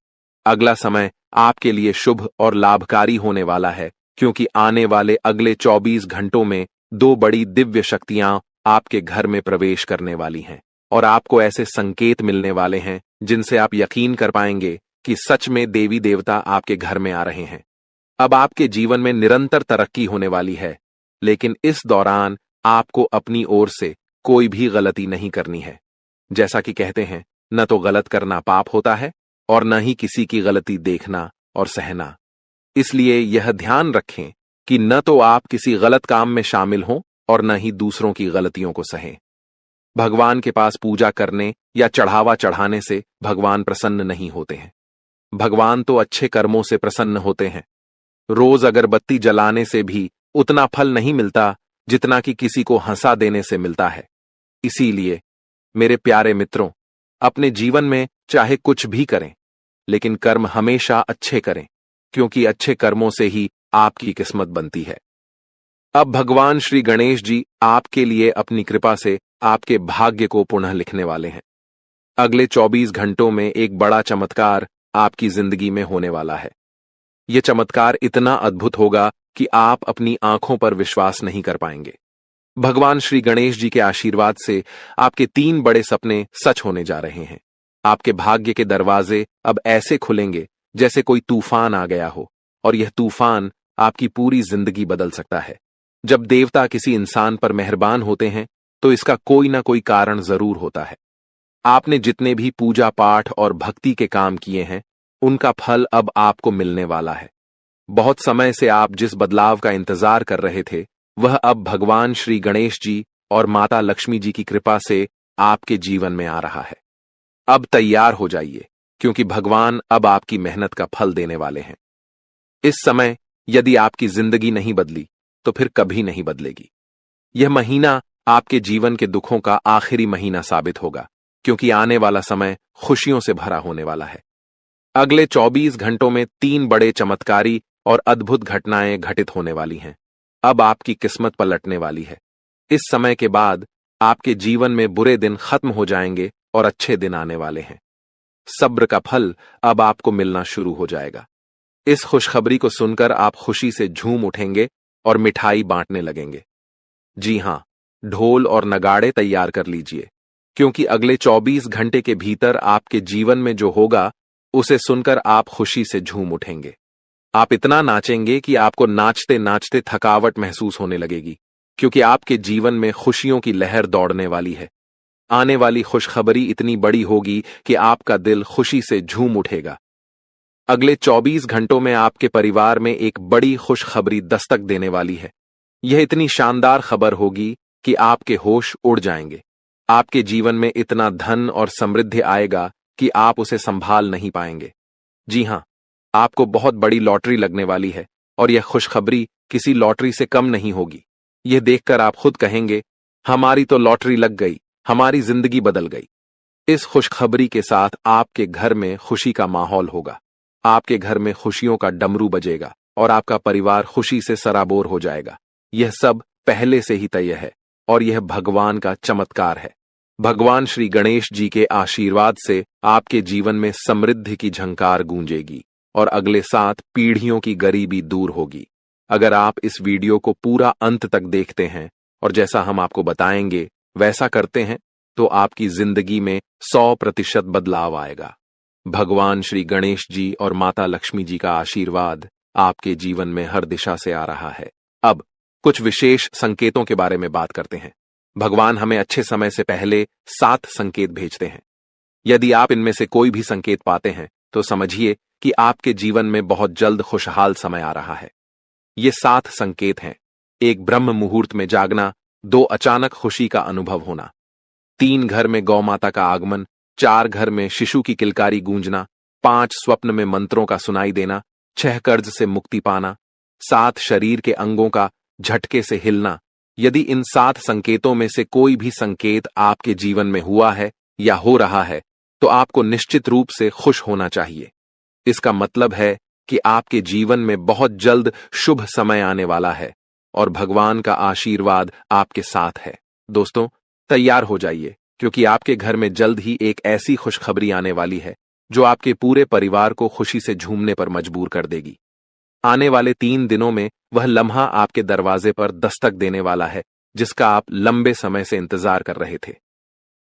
अगला समय आपके लिए शुभ और लाभकारी होने वाला है, क्योंकि आने वाले अगले 24 घंटों में 2 बड़ी दिव्य शक्तियां आपके घर में प्रवेश करने वाली हैं और आपको ऐसे संकेत मिलने वाले हैं जिनसे आप यकीन कर पाएंगे कि सच में देवी देवता आपके घर में आ रहे हैं। अब आपके जीवन में निरंतर तरक्की होने वाली है, लेकिन इस दौरान आपको अपनी ओर से कोई भी गलती नहीं करनी है। जैसा कि कहते हैं, न तो गलत करना पाप होता है और न ही किसी की गलती देखना और सहना। इसलिए यह ध्यान रखें कि न तो आप किसी गलत काम में शामिल हों और न ही दूसरों की गलतियों को सहें। भगवान के पास पूजा करने या चढ़ावा चढ़ाने से भगवान प्रसन्न नहीं होते हैं। भगवान तो अच्छे कर्मों से प्रसन्न होते हैं। रोज अगरबत्ती जलाने से भी उतना फल नहीं मिलता जितना कि किसी को हंसा देने से मिलता है। इसीलिए मेरे प्यारे मित्रों, अपने जीवन में चाहे कुछ भी करें, लेकिन कर्म हमेशा अच्छे करें, क्योंकि अच्छे कर्मों से ही आपकी किस्मत बनती है। अब भगवान श्री गणेश जी आपके लिए अपनी कृपा से आपके भाग्य को पुनः लिखने वाले हैं। अगले 24 घंटों में एक बड़ा चमत्कार आपकी जिंदगी में होने वाला है। यह चमत्कार इतना अद्भुत होगा कि आप अपनी आंखों पर विश्वास नहीं कर पाएंगे। भगवान श्री गणेश जी के आशीर्वाद से आपके 3 बड़े सपने सच होने जा रहे हैं। आपके भाग्य के दरवाजे अब ऐसे खुलेंगे जैसे कोई तूफान आ गया हो, और यह तूफान आपकी पूरी जिंदगी बदल सकता है। जब देवता किसी इंसान पर मेहरबान होते हैं तो इसका कोई ना कोई कारण जरूर होता है। आपने जितने भी पूजा पाठ और भक्ति के काम किए हैं उनका फल अब आपको मिलने वाला है। बहुत समय से आप जिस बदलाव का इंतजार कर रहे थे वह अब भगवान श्री गणेश जी और माता लक्ष्मी जी की कृपा से आपके जीवन में आ रहा है। अब तैयार हो जाइए, क्योंकि भगवान अब आपकी मेहनत का फल देने वाले हैं। इस समय यदि आपकी जिंदगी नहीं बदली तो फिर कभी नहीं बदलेगी। यह महीना आपके जीवन के दुखों का आखिरी महीना साबित होगा, क्योंकि आने वाला समय खुशियों से भरा होने वाला है। अगले 24 घंटों में 3 बड़े चमत्कारी और अद्भुत घटनाएं घटित होने वाली हैं। अब आपकी किस्मत पलटने वाली है। इस समय के बाद आपके जीवन में बुरे दिन खत्म हो जाएंगे और अच्छे दिन आने वाले हैं। सब्र का फल अब आपको मिलना शुरू हो जाएगा। इस खुशखबरी को सुनकर आप खुशी से झूम उठेंगे और मिठाई बांटने लगेंगे। जी हां, ढोल और नगाड़े तैयार कर लीजिए, क्योंकि अगले 24 घंटे के भीतर आपके जीवन में जो होगा उसे सुनकर आप खुशी से झूम उठेंगे। आप इतना नाचेंगे कि आपको नाचते नाचते थकावट महसूस होने लगेगी, क्योंकि आपके जीवन में खुशियों की लहर दौड़ने वाली है। आने वाली खुशखबरी इतनी बड़ी होगी कि आपका दिल खुशी से झूम उठेगा। अगले 24 घंटों में आपके परिवार में एक बड़ी खुशखबरी दस्तक देने वाली है। यह इतनी शानदार खबर होगी कि आपके होश उड़ जाएंगे। आपके जीवन में इतना धन और समृद्धि आएगा कि आप उसे संभाल नहीं पाएंगे। जी हां, आपको बहुत बड़ी लॉटरी लगने वाली है और यह खुशखबरी किसी लॉटरी से कम नहीं होगी। यह देखकर आप खुद कहेंगे, हमारी तो लॉटरी लग गई, हमारी जिंदगी बदल गई। इस खुशखबरी के साथ आपके घर में खुशी का माहौल होगा। आपके घर में खुशियों का डमरू बजेगा और आपका परिवार खुशी से सराबोर हो जाएगा। यह सब पहले से ही तय है और यह भगवान का चमत्कार है। भगवान श्री गणेश जी के आशीर्वाद से आपके जीवन में समृद्धि की झंकार गूंजेगी और अगले 7 पीढ़ियों की गरीबी दूर होगी। अगर आप इस वीडियो को पूरा अंत तक देखते हैं और जैसा हम आपको बताएंगे वैसा करते हैं तो आपकी जिंदगी में 100% बदलाव आएगा। भगवान श्री गणेश जी और माता लक्ष्मी जी का आशीर्वाद आपके जीवन में हर दिशा से आ रहा है। अब कुछ विशेष संकेतों के बारे में बात करते हैं। भगवान हमें अच्छे समय से पहले 7 संकेत भेजते हैं। यदि आप इनमें से कोई भी संकेत पाते हैं तो समझिए कि आपके जीवन में बहुत जल्द खुशहाल समय आ रहा है। ये 7 संकेत हैं। 1 ब्रह्म मुहूर्त में जागना, 2 अचानक खुशी का अनुभव होना, 3 घर में गौ माता का आगमन, 4 घर में शिशु की किलकारी गूंजना, 5 स्वप्न में मंत्रों का सुनाई देना, 6 कर्ज से मुक्ति पाना, 7 शरीर के अंगों का झटके से हिलना। यदि इन 7 संकेतों में से कोई भी संकेत आपके जीवन में हुआ है या हो रहा है तो आपको निश्चित रूप से खुश होना चाहिए। इसका मतलब है कि आपके जीवन में बहुत जल्द शुभ समय आने वाला है और भगवान का आशीर्वाद आपके साथ है। दोस्तों, तैयार हो जाइए, क्योंकि आपके घर में जल्द ही एक ऐसी खुशखबरी आने वाली है जो आपके पूरे परिवार को खुशी से झूमने पर मजबूर कर देगी। आने वाले 3 दिनों में वह लम्हा आपके दरवाजे पर दस्तक देने वाला है जिसका आप लंबे समय से इंतजार कर रहे थे।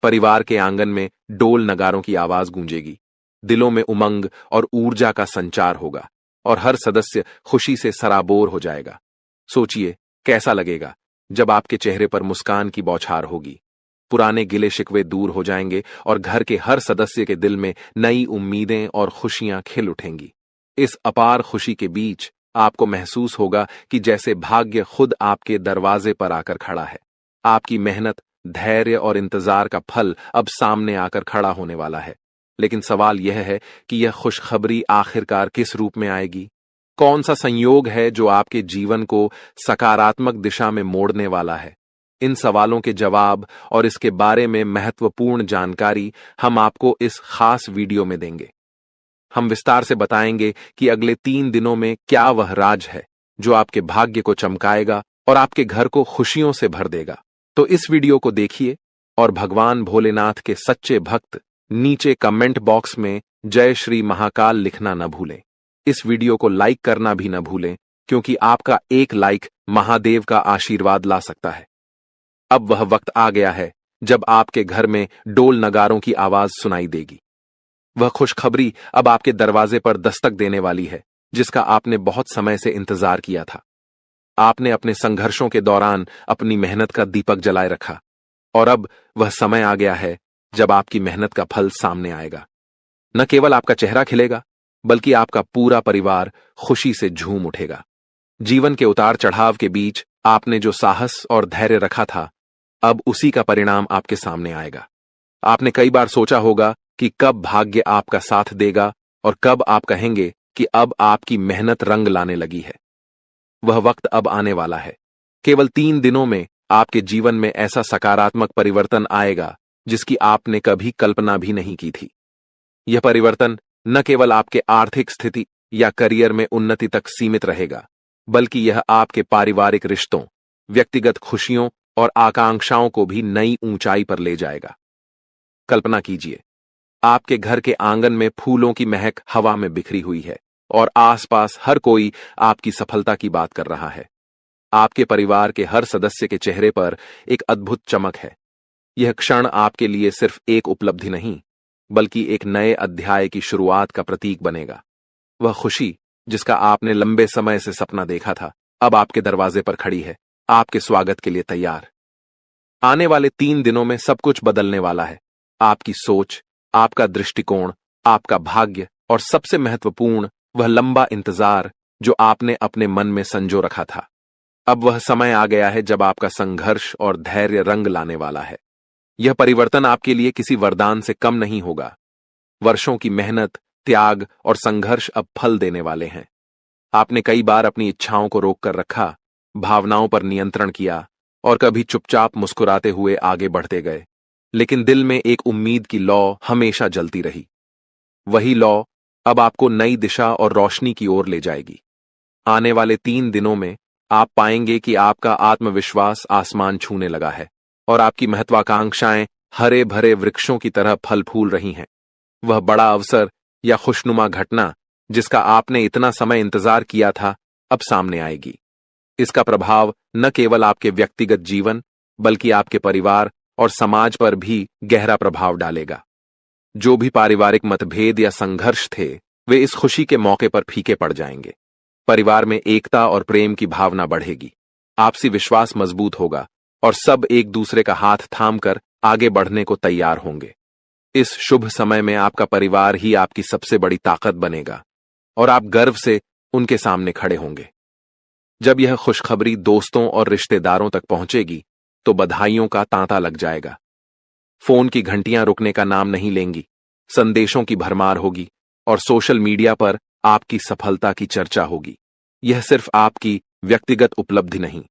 परिवार के आंगन में डोल नगारों की आवाज गूंजेगी, दिलों में उमंग और ऊर्जा का संचार होगा और हर सदस्य खुशी से सराबोर हो जाएगा। सोचिए कैसा लगेगा जब आपके चेहरे पर मुस्कान की बौछार होगी। पुराने गिले शिकवे दूर हो जाएंगे और घर के हर सदस्य के दिल में नई उम्मीदें और खुशियां खिल उठेंगी। इस अपार खुशी के बीच आपको महसूस होगा कि जैसे भाग्य खुद आपके दरवाजे पर आकर खड़ा है। आपकी मेहनत, धैर्य और इंतजार का फल अब सामने आकर खड़ा होने वाला है। लेकिन सवाल यह है कि यह खुशखबरी आखिरकार किस रूप में आएगी? कौन सा संयोग है जो आपके जीवन को सकारात्मक दिशा में मोड़ने वाला है? इन सवालों के जवाब और इसके बारे में महत्वपूर्ण जानकारी हम आपको इस खास वीडियो में देंगे। हम विस्तार से बताएंगे कि अगले 3 दिनों में क्या वह राज है जो आपके भाग्य को चमकाएगा और आपके घर को खुशियों से भर देगा। तो इस वीडियो को देखिए और भगवान भोलेनाथ के सच्चे भक्त नीचे कमेंट बॉक्स में जय श्री महाकाल लिखना न भूलें। इस वीडियो को लाइक करना भी न भूलें, क्योंकि आपका एक लाइक महादेव का आशीर्वाद ला सकता है। अब वह वक्त आ गया है जब आपके घर में डोल नगारों की आवाज सुनाई देगी। वह खुशखबरी अब आपके दरवाजे पर दस्तक देने वाली है जिसका आपने बहुत समय से इंतजार किया था। आपने अपने संघर्षों के दौरान अपनी मेहनत का दीपक जलाए रखा और अब वह समय आ गया है जब आपकी मेहनत का फल सामने आएगा। न केवल आपका चेहरा खिलेगा, बल्कि आपका पूरा परिवार खुशी से झूम उठेगा। जीवन के उतार चढ़ाव के बीच आपने जो साहस और धैर्य रखा था, अब उसी का परिणाम आपके सामने आएगा। आपने कई बार सोचा होगा कि कब भाग्य आपका साथ देगा और कब आप कहेंगे कि अब आपकी मेहनत रंग लाने लगी है। वह वक्त अब आने वाला है। केवल 3 दिनों में आपके जीवन में ऐसा सकारात्मक परिवर्तन आएगा जिसकी आपने कभी कल्पना भी नहीं की थी। यह परिवर्तन न केवल आपके आर्थिक स्थिति या करियर में उन्नति तक सीमित रहेगा, बल्कि यह आपके पारिवारिक रिश्तों, व्यक्तिगत खुशियों और आकांक्षाओं को भी नई ऊंचाई पर ले जाएगा। कल्पना कीजिए, आपके घर के आंगन में फूलों की महक हवा में बिखरी हुई है और आसपास हर कोई आपकी सफलता की बात कर रहा है। आपके परिवार के हर सदस्य के चेहरे पर एक अद्भुत चमक है। यह क्षण आपके लिए सिर्फ एक उपलब्धि नहीं, बल्कि एक नए अध्याय की शुरुआत का प्रतीक बनेगा। वह खुशी जिसका आपने लंबे समय से सपना देखा था, अब आपके दरवाजे पर खड़ी है, आपके स्वागत के लिए तैयार। आने वाले 3 दिनों में सब कुछ बदलने वाला है। आपकी सोच, आपका दृष्टिकोण, आपका भाग्य और सबसे महत्वपूर्ण वह लंबा इंतजार जो आपने अपने मन में संजो रखा था। अब वह समय आ गया है जब आपका संघर्ष और धैर्य रंग लाने वाला है। यह परिवर्तन आपके लिए किसी वरदान से कम नहीं होगा। वर्षों की मेहनत, त्याग और संघर्ष अब फल देने वाले हैं। आपने कई बार अपनी इच्छाओं को रोक कर रखा, भावनाओं पर नियंत्रण किया और कभी चुपचाप मुस्कुराते हुए आगे बढ़ते गए, लेकिन दिल में एक उम्मीद की लौ हमेशा जलती रही। वही लौ अब आपको नई दिशा और रोशनी की ओर ले जाएगी। आने वाले 3 दिनों में आप पाएंगे कि आपका आत्मविश्वास आसमान छूने लगा है और आपकी महत्वाकांक्षाएं हरे भरे वृक्षों की तरह फल फूल रही हैं। वह बड़ा अवसर या खुशनुमा घटना जिसका आपने इतना समय इंतजार किया था, अब सामने आएगी। इसका प्रभाव न केवल आपके व्यक्तिगत जीवन, बल्कि आपके परिवार और समाज पर भी गहरा प्रभाव डालेगा। जो भी पारिवारिक मतभेद या संघर्ष थे, वे इस खुशी के मौके पर फीके पड़ जाएंगे। परिवार में एकता और प्रेम की भावना बढ़ेगी, आपसी विश्वास मजबूत होगा और सब एक दूसरे का हाथ थामकर आगे बढ़ने को तैयार होंगे। इस शुभ समय में आपका परिवार ही आपकी सबसे बड़ी ताकत बनेगा और आप गर्व से उनके सामने खड़े होंगे। जब यह खुशखबरी दोस्तों और रिश्तेदारों तक पहुंचेगी तो बधाइयों का तांता लग जाएगा। फोन की घंटियां रुकने का नाम नहीं लेंगी, संदेशों की भरमार होगी और सोशल मीडिया पर आपकी सफलता की चर्चा होगी। यह सिर्फ आपकी व्यक्तिगत उपलब्धि नहीं,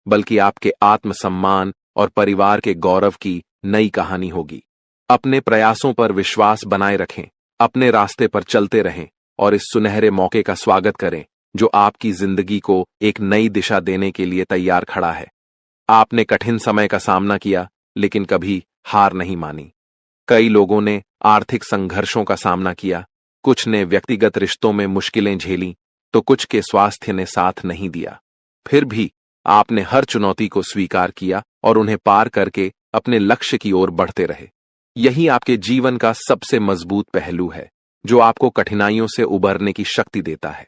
बल्कि आपके आत्मसम्मान और परिवार के गौरव की नई कहानी होगी। अपने प्रयासों पर विश्वास बनाए रखें, अपने रास्ते पर चलते रहें और इस सुनहरे मौके का स्वागत करें जो आपकी जिंदगी को एक नई दिशा देने के लिए तैयार खड़ा है। आपने कठिन समय का सामना किया, लेकिन कभी हार नहीं मानी। कई लोगों ने आर्थिक संघर्षों का सामना किया, कुछ ने व्यक्तिगत रिश्तों में मुश्किलें झेली, तो कुछ के स्वास्थ्य ने साथ नहीं दिया। फिर भी आपने हर चुनौती को स्वीकार किया और उन्हें पार करके अपने लक्ष्य की ओर बढ़ते रहे। यही आपके जीवन का सबसे मजबूत पहलू है, जो आपको कठिनाइयों से उबरने की शक्ति देता है।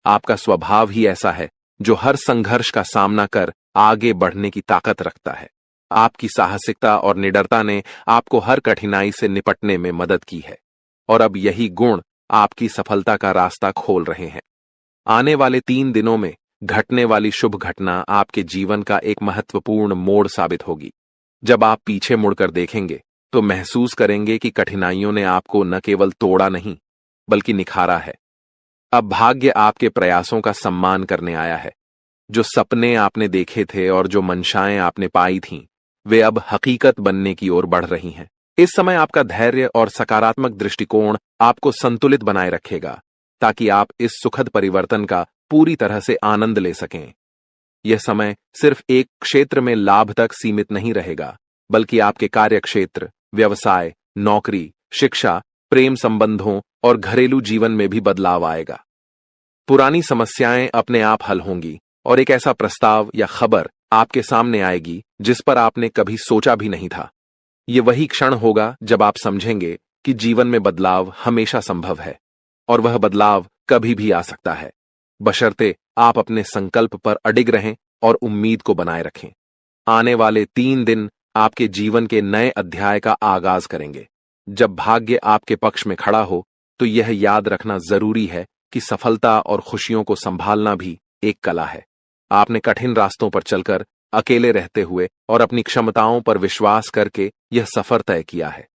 आपका स्वभाव ही ऐसा है जो हर संघर्ष का सामना कर आगे बढ़ने की ताकत रखता है। आपकी साहसिकता और निडरता ने आपको हर कठिनाई से निपटने में मदद की है और अब यही गुण आपकी सफलता का रास्ता खोल रहे हैं। आने वाले 3 दिनों में घटने वाली शुभ घटना आपके जीवन का एक महत्वपूर्ण मोड़ साबित होगी। जब आप पीछे मुड़कर देखेंगे तो महसूस करेंगे कि कठिनाइयों ने आपको न केवल तोड़ा नहीं, बल्कि निखारा है। अब भाग्य आपके प्रयासों का सम्मान करने आया है। जो सपने आपने देखे थे और जो मंशाएं आपने पाई थीं, वे अब हकीकत बनने की ओर बढ़ रही हैं। इस समय आपका धैर्य और सकारात्मक दृष्टिकोण आपको संतुलित बनाए रखेगा, ताकि आप इस सुखद परिवर्तन का पूरी तरह से आनंद ले सकें। यह समय सिर्फ एक क्षेत्र में लाभ तक सीमित नहीं रहेगा, बल्कि आपके कार्य क्षेत्र, व्यवसाय, नौकरी, शिक्षा, प्रेम संबंधों और घरेलू जीवन में भी बदलाव आएगा। पुरानी समस्याएं अपने आप हल होंगी और एक ऐसा प्रस्ताव या खबर आपके सामने आएगी जिस पर आपने कभी सोचा भी नहीं था। ये वही क्षण होगा जब आप समझेंगे कि जीवन में बदलाव हमेशा संभव है और वह बदलाव कभी भी आ सकता है, बशर्ते आप अपने संकल्प पर अडिग रहें और उम्मीद को बनाए रखें। आने वाले 3 दिन आपके जीवन के नए अध्याय का आगाज करेंगे। जब भाग्य आपके पक्ष में खड़ा हो तो यह याद रखना जरूरी है कि सफलता और खुशियों को संभालना भी एक कला है। आपने कठिन रास्तों पर चलकर, अकेले रहते हुए और अपनी क्षमताओं पर विश्वास करके यह सफर तय किया है।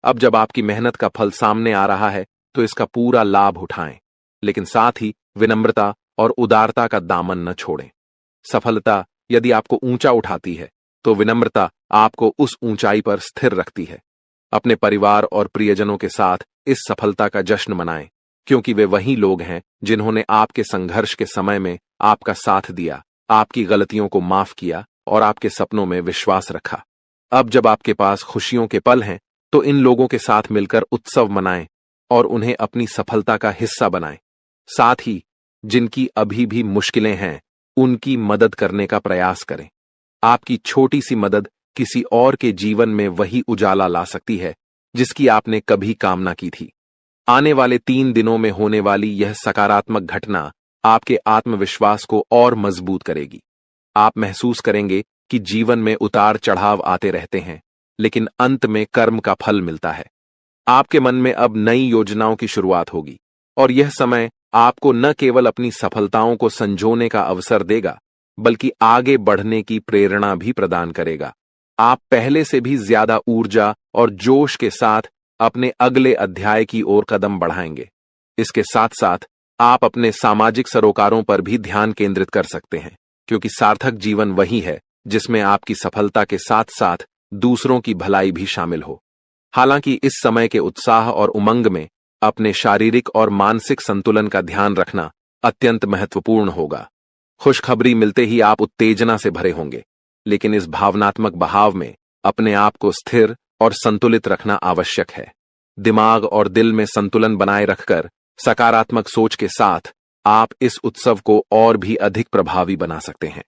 अब जब आपकी मेहनत का फल सामने आ रहा है तो इसका पूरा लाभ उठाएं, लेकिन साथ ही विनम्रता और उदारता का दामन न छोड़ें। सफलता यदि आपको ऊंचा उठाती है तो विनम्रता आपको उस ऊंचाई पर स्थिर रखती है। अपने परिवार और प्रियजनों के साथ इस सफलता का जश्न मनाएं, क्योंकि वे वही लोग हैं जिन्होंने आपके संघर्ष के समय में आपका साथ दिया, आपकी गलतियों को माफ किया और आपके सपनों में विश्वास रखा। अब जब आपके पास खुशियों के पल हैं तो इन लोगों के साथ मिलकर उत्सव मनाएं और उन्हें अपनी सफलता का हिस्सा बनाएं। साथ ही जिनकी अभी भी मुश्किलें हैं, उनकी मदद करने का प्रयास करें। आपकी छोटी सी मदद किसी और के जीवन में वही उजाला ला सकती है जिसकी आपने कभी कामना की थी। आने वाले 3 दिनों में होने वाली यह सकारात्मक घटना आपके आत्मविश्वास को और मजबूत करेगी। आप महसूस करेंगे कि जीवन में उतार चढ़ाव आते रहते हैं, लेकिन अंत में कर्म का फल मिलता है। आपके मन में अब नई योजनाओं की शुरुआत होगी और यह समय आपको न केवल अपनी सफलताओं को संजोने का अवसर देगा, बल्कि आगे बढ़ने की प्रेरणा भी प्रदान करेगा। आप पहले से भी ज्यादा ऊर्जा और जोश के साथ अपने अगले अध्याय की ओर कदम बढ़ाएंगे। इसके साथ साथ आप अपने सामाजिक सरोकारों पर भी ध्यान केंद्रित कर सकते हैं, क्योंकि सार्थक जीवन वही है जिसमें आपकी सफलता के साथ साथ दूसरों की भलाई भी शामिल हो। हालांकि इस समय के उत्साह और उमंग में अपने शारीरिक और मानसिक संतुलन का ध्यान रखना अत्यंत महत्वपूर्ण होगा। खुशखबरी मिलते ही आप उत्तेजना से भरे होंगे, लेकिन इस भावनात्मक बहाव में अपने आप को स्थिर और संतुलित रखना आवश्यक है। दिमाग और दिल में संतुलन बनाए रखकर सकारात्मक सोच के साथ आप इस उत्सव को और भी अधिक प्रभावी बना सकते हैं।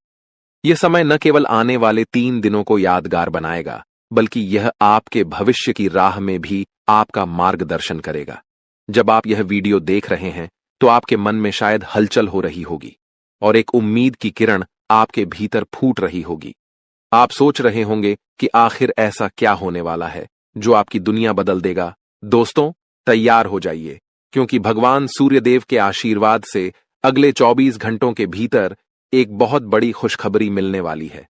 यह समय न केवल आने वाले 3 दिनों को यादगार बनाएगा, बल्कि यह आपके भविष्य की राह में भी आपका मार्गदर्शन करेगा। जब आप यह वीडियो देख रहे हैं तो आपके मन में शायद हलचल हो रही होगी और एक उम्मीद की किरण आपके भीतर फूट रही होगी। आप सोच रहे होंगे कि आखिर ऐसा क्या होने वाला है जो आपकी दुनिया बदल देगा दोस्तों, तैयार हो जाइए, क्योंकि भगवान सूर्यदेव के आशीर्वाद से अगले 24 घंटों के भीतर एक बहुत बड़ी खुशखबरी मिलने वाली है।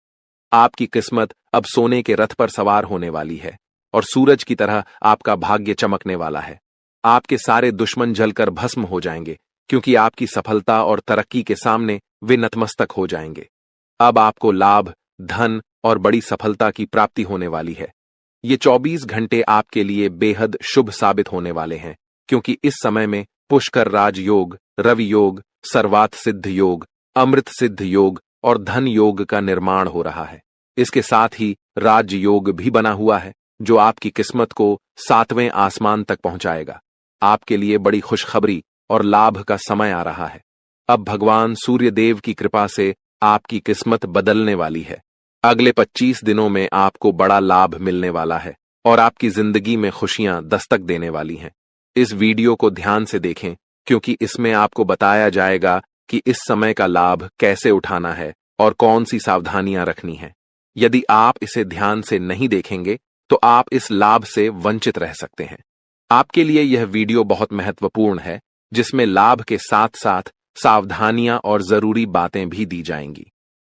आपकी किस्मत अब सोने के रथ पर सवार होने वाली है और सूरज की तरह आपका भाग्य चमकने वाला है। आपके सारे दुश्मन जलकर भस्म हो जाएंगे, क्योंकि आपकी सफलता और तरक्की के सामने वे नतमस्तक हो जाएंगे। अब आपको लाभ, धन और बड़ी सफलता की प्राप्ति होने वाली है। ये 24 घंटे आपके लिए बेहद शुभ साबित होने वाले हैं, क्योंकि इस समय में पुष्कर राज योग, रवि योग, सर्वात सिद्ध योग, अमृत सिद्ध योग और धन योग का निर्माण हो रहा है। इसके साथ ही राज योग भी बना हुआ है, जो आपकी किस्मत को 7वें आसमान तक पहुंचाएगा। आपके लिए बड़ी खुशखबरी और लाभ का समय आ रहा है। अब भगवान सूर्यदेव की कृपा से आपकी किस्मत बदलने वाली है। अगले 25 दिनों में आपको बड़ा लाभ मिलने वाला है और आपकी जिंदगी में खुशियां दस्तक देने वाली हैं। इस वीडियो को ध्यान से देखें, क्योंकि इसमें आपको बताया जाएगा कि इस समय का लाभ कैसे उठाना है और कौन सी सावधानियां रखनी है। यदि आप इसे ध्यान से नहीं देखेंगे तो आप इस लाभ से वंचित रह सकते हैं। आपके लिए यह वीडियो बहुत महत्वपूर्ण है, जिसमें लाभ के साथ साथ सावधानियां और जरूरी बातें भी दी जाएंगी।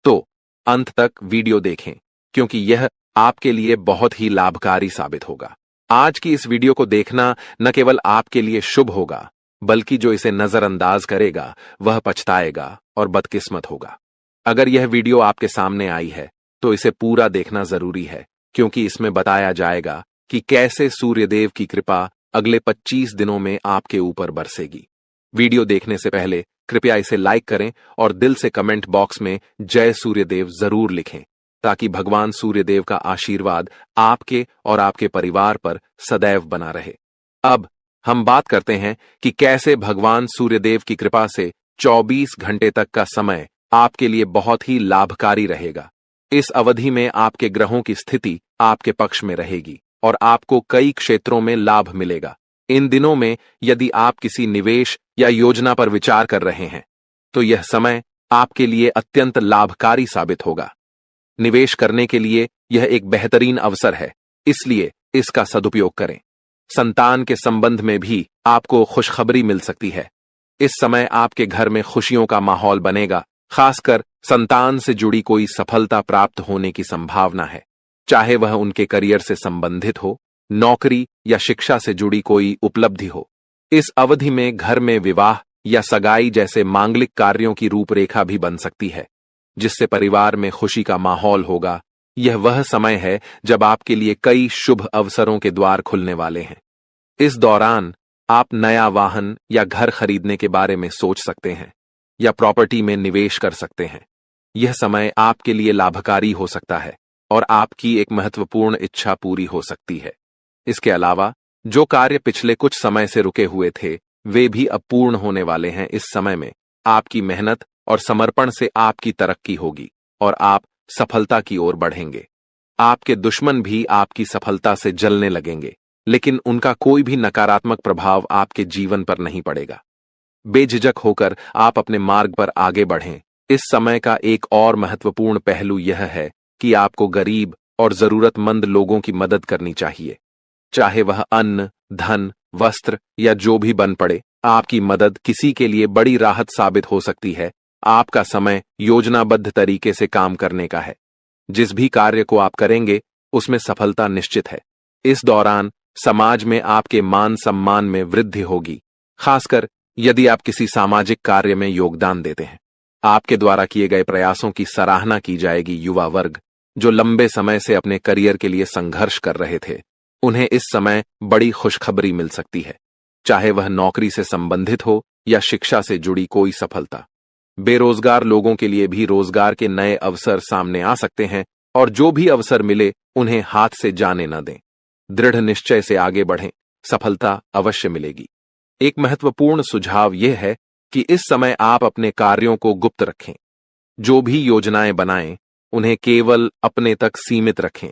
तो अंत तक वीडियो देखें, क्योंकि यह आपके लिए बहुत ही लाभकारी साबित होगा। आज की इस वीडियो को देखना न केवल आपके लिए शुभ होगा, बल्कि जो इसे नजरअंदाज करेगा वह पछताएगा और बदकिस्मत होगा। अगर यह वीडियो आपके सामने आई है तो इसे पूरा देखना जरूरी है, क्योंकि इसमें बताया जाएगा कि कैसे सूर्यदेव की कृपा अगले 25 दिनों में आपके ऊपर बरसेगी। वीडियो देखने से पहले कृपया इसे लाइक करें और दिल से कमेंट बॉक्स में जय सूर्यदेव जरूर लिखें, ताकि भगवान सूर्यदेव का आशीर्वाद आपके और आपके परिवार पर सदैव बना रहे। अब हम बात करते हैं कि कैसे भगवान सूर्यदेव की कृपा से 24 घंटे तक का समय आपके लिए बहुत ही लाभकारी रहेगा। इस अवधि में आपके ग्रहों की स्थिति आपके पक्ष में रहेगी और आपको कई क्षेत्रों में लाभ मिलेगा। इन दिनों में यदि आप किसी निवेश या योजना पर विचार कर रहे हैं, तो यह समय आपके लिए अत्यंत लाभकारी साबित होगा। निवेश करने के लिए यह एक बेहतरीन अवसर है, इसलिए इसका सदुपयोग करें। संतान के संबंध में भी आपको खुशखबरी मिल सकती है। इस समय आपके घर में खुशियों का माहौल बनेगा। खासकर संतान से जुड़ी कोई सफलता प्राप्त होने की संभावना है, चाहे वह उनके करियर से संबंधित हो, नौकरी या शिक्षा से जुड़ी कोई उपलब्धि हो। इस अवधि में घर में विवाह या सगाई जैसे मांगलिक कार्यों की रूपरेखा भी बन सकती है, जिससे परिवार में खुशी का माहौल होगा। यह वह समय है जब आपके लिए कई शुभ अवसरों के द्वार खुलने वाले हैं। इस दौरान आप नया वाहन या घर खरीदने के बारे में सोच सकते हैं या प्रॉपर्टी में निवेश कर सकते हैं। यह समय आपके लिए लाभकारी हो सकता है और आपकी एक महत्वपूर्ण इच्छा पूरी हो सकती है। इसके अलावा जो कार्य पिछले कुछ समय से रुके हुए थे, वे भी अब पूर्ण होने वाले हैं। इस समय में आपकी मेहनत और समर्पण से आपकी तरक्की होगी और आप सफलता की ओर बढ़ेंगे। आपके दुश्मन भी आपकी सफलता से जलने लगेंगे, लेकिन उनका कोई भी नकारात्मक प्रभाव आपके जीवन पर नहीं पड़ेगा। बेझिझक होकर आप अपने मार्ग पर आगे बढ़ें। इस समय का एक और महत्वपूर्ण पहलू यह है कि आपको गरीब और जरूरतमंद लोगों की मदद करनी चाहिए। चाहे वह अन्न, धन, वस्त्र या जो भी बन पड़े, आपकी मदद किसी के लिए बड़ी राहत साबित हो सकती है। आपका समय योजनाबद्ध तरीके से काम करने का है। जिस भी कार्य को आप करेंगे, उसमें सफलता निश्चित है। इस दौरान समाज में आपके मान सम्मान में वृद्धि होगी, खासकर यदि आप किसी सामाजिक कार्य में योगदान देते हैं। आपके द्वारा किए गए प्रयासों की सराहना की जाएगी। युवा वर्ग जो लंबे समय से अपने करियर के लिए संघर्ष कर रहे थे, उन्हें इस समय बड़ी खुशखबरी मिल सकती है, चाहे वह नौकरी से संबंधित हो या शिक्षा से जुड़ी कोई सफलता। बेरोजगार लोगों के लिए भी रोजगार के नए अवसर सामने आ सकते हैं और जो भी अवसर मिले उन्हें हाथ से जाने न दें। दृढ़ निश्चय से आगे बढ़ें, सफलता अवश्य मिलेगी। एक महत्वपूर्ण सुझाव यह है कि इस समय आप अपने कार्यों को गुप्त रखें। जो भी योजनाएं बनाएं, उन्हें केवल अपने तक सीमित रखें।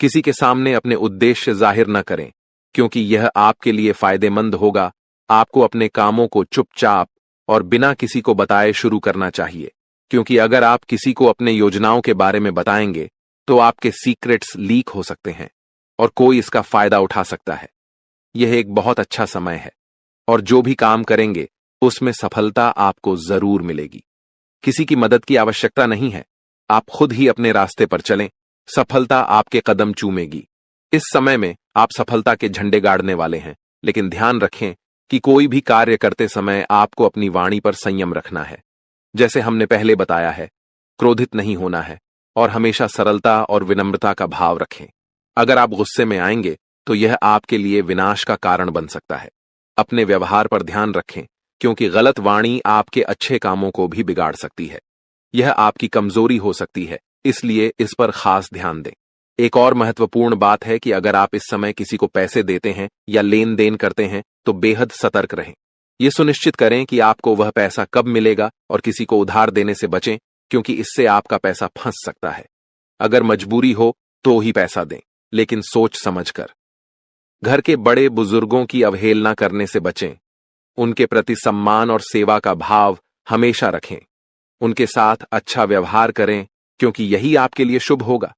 किसी के सामने अपने उद्देश्य जाहिर न करें, क्योंकि यह आपके लिए फायदेमंद होगा। आपको अपने कामों को चुपचाप और बिना किसी को बताए शुरू करना चाहिए, क्योंकि अगर आप किसी को अपने योजनाओं के बारे में बताएंगे तो आपके सीक्रेट्स लीक हो सकते हैं और कोई इसका फायदा उठा सकता है। यह एक बहुत अच्छा समय है और जो भी काम करेंगे उसमें सफलता आपको जरूर मिलेगी। किसी की मदद की आवश्यकता नहीं है, आप खुद ही अपने रास्ते पर चलें, सफलता आपके कदम चूमेगी। इस समय में आप सफलता के झंडे गाड़ने वाले हैं, लेकिन ध्यान रखें कि कोई भी कार्य करते समय आपको अपनी वाणी पर संयम रखना है। जैसे हमने पहले बताया है, क्रोधित नहीं होना है और हमेशा सरलता और विनम्रता का भाव रखें। अगर आप गुस्से में आएंगे तो यह आपके लिए विनाश का कारण बन सकता है। अपने व्यवहार पर ध्यान रखें, क्योंकि गलत वाणी आपके अच्छे कामों को भी बिगाड़ सकती है। यह आपकी कमजोरी हो सकती है, इसलिए इस पर खास ध्यान दें। एक और महत्वपूर्ण बात है कि अगर आप इस समय किसी को पैसे देते हैं या लेन देन करते हैं तो बेहद सतर्क रहें। यह सुनिश्चित करें कि आपको वह पैसा कब मिलेगा और किसी को उधार देने से बचें, क्योंकि इससे आपका पैसा फंस सकता है। अगर मजबूरी हो तो ही पैसा दें, लेकिन सोच समझकर। घर के बड़े बुजुर्गों की अवहेलना करने से बचें। उनके प्रति सम्मान और सेवा का भाव हमेशा रखें। उनके साथ अच्छा व्यवहार करें, क्योंकि यही आपके लिए शुभ होगा।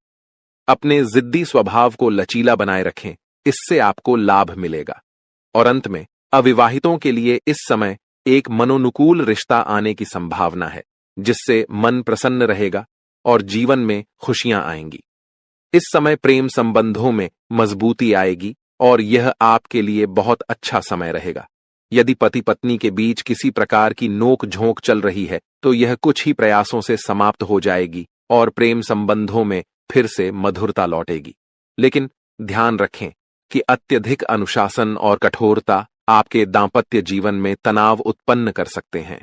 अपने जिद्दी स्वभाव को लचीला बनाए रखें, इससे आपको लाभ मिलेगा। और अंत में, अविवाहितों के लिए इस समय एक मनोनुकूल रिश्ता आने की संभावना है, जिससे मन प्रसन्न रहेगा और जीवन में खुशियां आएंगी। इस समय प्रेम संबंधों में मजबूती आएगी और यह आपके लिए बहुत अच्छा समय रहेगा। यदि पति पत्नी के बीच किसी प्रकार की नोक झोंक चल रही है तो यह कुछ ही प्रयासों से समाप्त हो जाएगी और प्रेम संबंधों में फिर से मधुरता लौटेगी। लेकिन ध्यान रखें कि अत्यधिक अनुशासन और कठोरता आपके दांपत्य जीवन में तनाव उत्पन्न कर सकते हैं।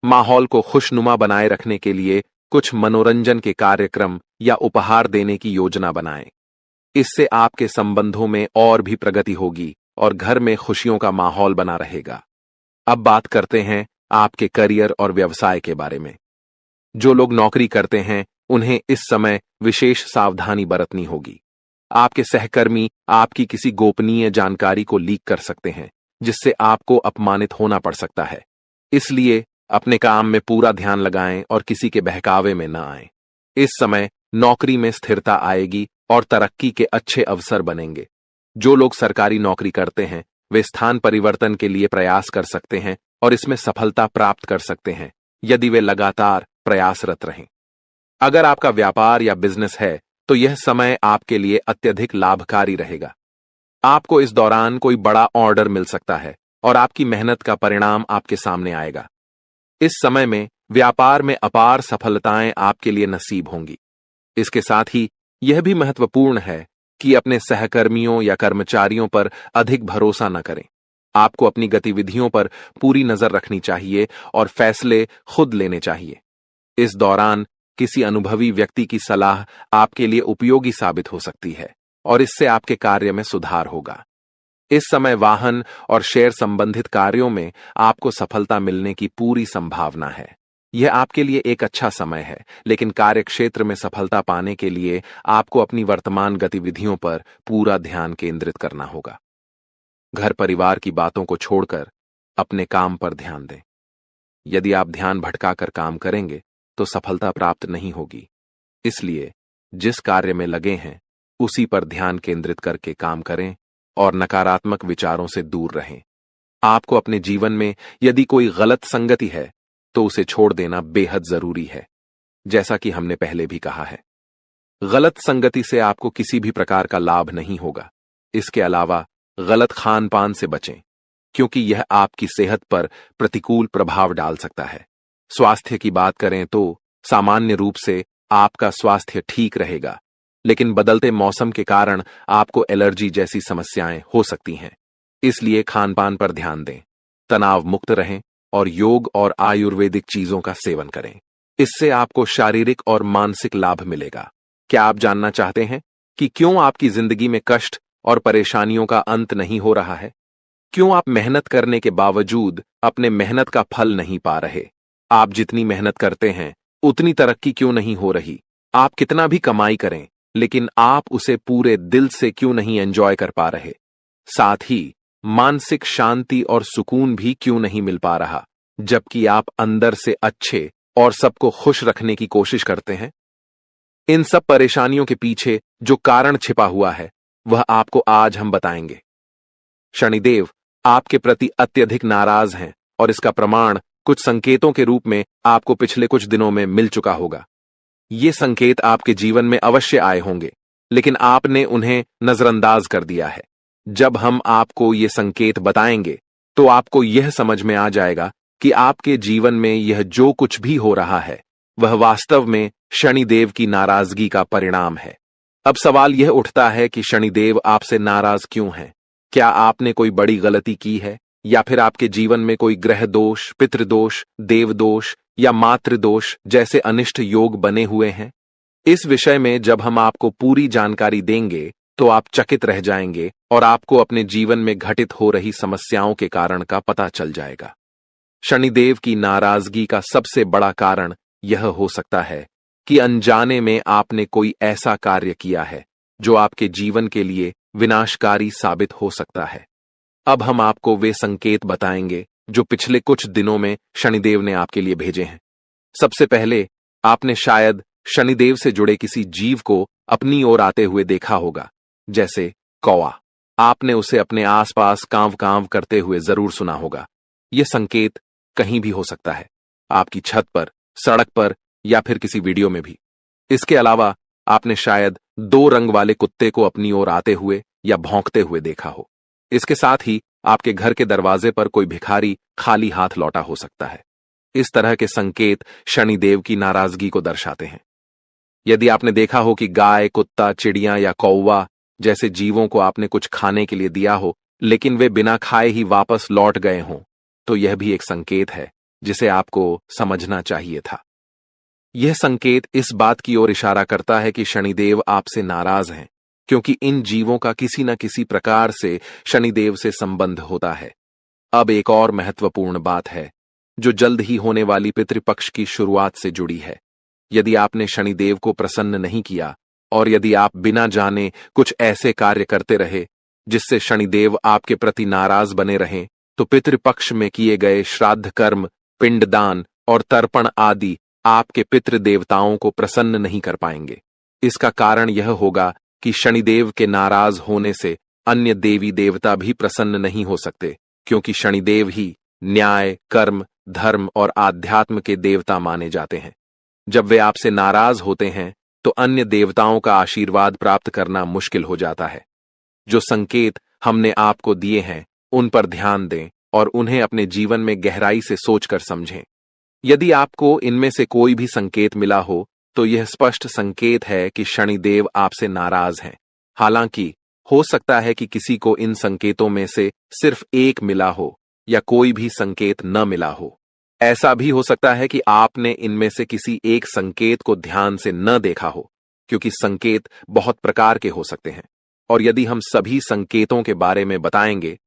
माहौल को खुशनुमा बनाए रखने के लिए कुछ मनोरंजन के कार्यक्रम या उपहार देने की योजना बनाएं। इससे आपके संबंधों में और भी प्रगति होगी और घर में खुशियों का माहौल बना रहेगा। अब बात करते हैं आपके करियर और व्यवसाय के बारे में। जो लोग नौकरी करते हैं उन्हें इस समय विशेष सावधानी बरतनी होगी। आपके सहकर्मी आपकी किसी गोपनीय जानकारी को लीक कर सकते हैं, जिससे आपको अपमानित होना पड़ सकता है। इसलिए अपने काम में पूरा ध्यान लगाएं और किसी के बहकावे में न आएं। इस समय नौकरी में स्थिरता आएगी और तरक्की के अच्छे अवसर बनेंगे। जो लोग सरकारी नौकरी करते हैं वे स्थान परिवर्तन के लिए प्रयास कर सकते हैं और इसमें सफलता प्राप्त कर सकते हैं, यदि वे लगातार प्रयासरत रहें। अगर आपका व्यापार या बिजनेस है तो यह समय आपके लिए अत्यधिक लाभकारी रहेगा। आपको इस दौरान कोई बड़ा ऑर्डर मिल सकता है और आपकी मेहनत का परिणाम आपके सामने आएगा। इस समय में व्यापार में अपार सफलताएं आपके लिए नसीब होंगी। इसके साथ ही यह भी महत्वपूर्ण है कि अपने सहकर्मियों या कर्मचारियों पर अधिक भरोसा न करें। आपको अपनी गतिविधियों पर पूरी नजर रखनी चाहिए और फैसले खुद लेने चाहिए। इस दौरान किसी अनुभवी व्यक्ति की सलाह आपके लिए उपयोगी साबित हो सकती है और इससे आपके कार्य में सुधार होगा। इस समय वाहन और शेयर संबंधित कार्यों में आपको सफलता मिलने की पूरी संभावना है। यह आपके लिए एक अच्छा समय है, लेकिन कार्यक्षेत्र में सफलता पाने के लिए आपको अपनी वर्तमान गतिविधियों पर पूरा ध्यान केंद्रित करना होगा। घर परिवार की बातों को छोड़कर अपने काम पर ध्यान दें। यदि आप ध्यान भटकाकर काम करेंगे तो सफलता प्राप्त नहीं होगी। इसलिए जिस कार्य में लगे हैं उसी पर ध्यान केंद्रित करके काम करें और नकारात्मक विचारों से दूर रहें। आपको अपने जीवन में यदि कोई गलत संगति है तो उसे छोड़ देना बेहद जरूरी है, जैसा कि हमने पहले भी कहा है। गलत संगति से आपको किसी भी प्रकार का लाभ नहीं होगा। इसके अलावा गलत खान पान से बचें, क्योंकि यह आपकी सेहत पर प्रतिकूल प्रभाव डाल सकता है। स्वास्थ्य की बात करें तो सामान्य रूप से आपका स्वास्थ्य ठीक रहेगा, लेकिन बदलते मौसम के कारण आपको एलर्जी जैसी समस्याएं हो सकती हैं। इसलिए खान पान पर ध्यान दें, तनाव मुक्त रहें और योग और आयुर्वेदिक चीजों का सेवन करें। इससे आपको शारीरिक और मानसिक लाभ मिलेगा। क्या आप जानना चाहते हैं कि क्यों आपकी जिंदगी में कष्ट और परेशानियों का अंत नहीं हो रहा है? क्यों आप मेहनत करने के बावजूद अपने मेहनत का फल नहीं पा रहे? आप जितनी मेहनत करते हैं उतनी तरक्की क्यों नहीं हो रही? आप कितना भी कमाई करें लेकिन आप उसे पूरे दिल से क्यों नहीं एंजॉय कर पा रहे? साथ ही मानसिक शांति और सुकून भी क्यों नहीं मिल पा रहा, जबकि आप अंदर से अच्छे और सबको खुश रखने की कोशिश करते हैं? इन सब परेशानियों के पीछे जो कारण छिपा हुआ है वह आपको आज हम बताएंगे। शनिदेव आपके प्रति अत्यधिक नाराज हैं और इसका प्रमाण कुछ संकेतों के रूप में आपको पिछले कुछ दिनों में मिल चुका होगा। ये संकेत आपके जीवन में अवश्य आए होंगे, लेकिन आपने उन्हें नजरअंदाज कर दिया है। जब हम आपको ये संकेत बताएंगे तो आपको यह समझ में आ जाएगा कि आपके जीवन में यह जो कुछ भी हो रहा है वह वास्तव में शनिदेव की नाराजगी का परिणाम है। अब सवाल यह उठता है कि शनिदेव आपसे नाराज क्यों हैं? क्या आपने कोई बड़ी गलती की है, या फिर आपके जीवन में कोई ग्रह दोष, पितृदोष, देवदोष या मातृदोष जैसे अनिष्ट योग बने हुए हैं? इस विषय में जब हम आपको पूरी जानकारी देंगे तो आप चकित रह जाएंगे और आपको अपने जीवन में घटित हो रही समस्याओं के कारण का पता चल जाएगा। शनिदेव की नाराजगी का सबसे बड़ा कारण यह हो सकता है कि अनजाने में आपने कोई ऐसा कार्य किया है जो आपके जीवन के लिए विनाशकारी साबित हो सकता है। अब हम आपको वे संकेत बताएंगे जो पिछले कुछ दिनों में शनिदेव ने आपके लिए भेजे हैं। सबसे पहले आपने शायद शनिदेव से जुड़े किसी जीव को अपनी ओर आते हुए देखा होगा, जैसे कौवा। आपने उसे अपने आसपास कांव कांव करते हुए जरूर सुना होगा। यह संकेत कहीं भी हो सकता है, आपकी छत पर, सड़क पर या फिर किसी वीडियो में भी। इसके अलावा आपने शायद 2 रंग वाले कुत्ते को अपनी ओर आते हुए या भौंकते हुए देखा हो। इसके साथ ही आपके घर के दरवाजे पर कोई भिखारी खाली हाथ लौटा हो सकता है। इस तरह के संकेत शनिदेव की नाराजगी को दर्शाते हैं। यदि आपने देखा हो कि गाय, कुत्ता, चिड़िया या कौवा जैसे जीवों को आपने कुछ खाने के लिए दिया हो लेकिन वे बिना खाए ही वापस लौट गए हों, तो यह भी एक संकेत है जिसे आपको समझना चाहिए था। यह संकेत इस बात की ओर इशारा करता है कि शनिदेव आपसे नाराज हैं, क्योंकि इन जीवों का किसी न किसी प्रकार से शनिदेव से संबंध होता है। अब एक और महत्वपूर्ण बात है जो जल्द ही होने वाली पितृपक्ष की शुरुआत से जुड़ी है। यदि आपने शनिदेव को प्रसन्न नहीं किया और यदि आप बिना जाने कुछ ऐसे कार्य करते रहे जिससे शनिदेव आपके प्रति नाराज बने रहें, तो पितृपक्ष में किए गए श्राद्ध कर्म, पिंडदान और तर्पण आदि आपके पितृ देवताओं को प्रसन्न नहीं कर पाएंगे। इसका कारण यह होगा कि शनिदेव के नाराज होने से अन्य देवी देवता भी प्रसन्न नहीं हो सकते, क्योंकि शनिदेव ही न्याय, कर्म, धर्म और आध्यात्म के देवता माने जाते हैं। जब वे आपसे नाराज होते हैं तो अन्य देवताओं का आशीर्वाद प्राप्त करना मुश्किल हो जाता है। जो संकेत हमने आपको दिए हैं उन पर ध्यान दें और उन्हें अपने जीवन में गहराई से सोचकर समझें। यदि आपको इनमें से कोई भी संकेत मिला हो तो यह स्पष्ट संकेत है कि शनिदेव आपसे नाराज हैं। हालांकि हो सकता है कि किसी को इन संकेतों में से सिर्फ एक मिला हो या कोई भी संकेत न मिला हो। ऐसा भी हो सकता है कि आपने इनमें से किसी एक संकेत को ध्यान से न देखा हो, क्योंकि संकेत बहुत प्रकार के हो सकते हैं और यदि हम सभी संकेतों के बारे में बताएंगे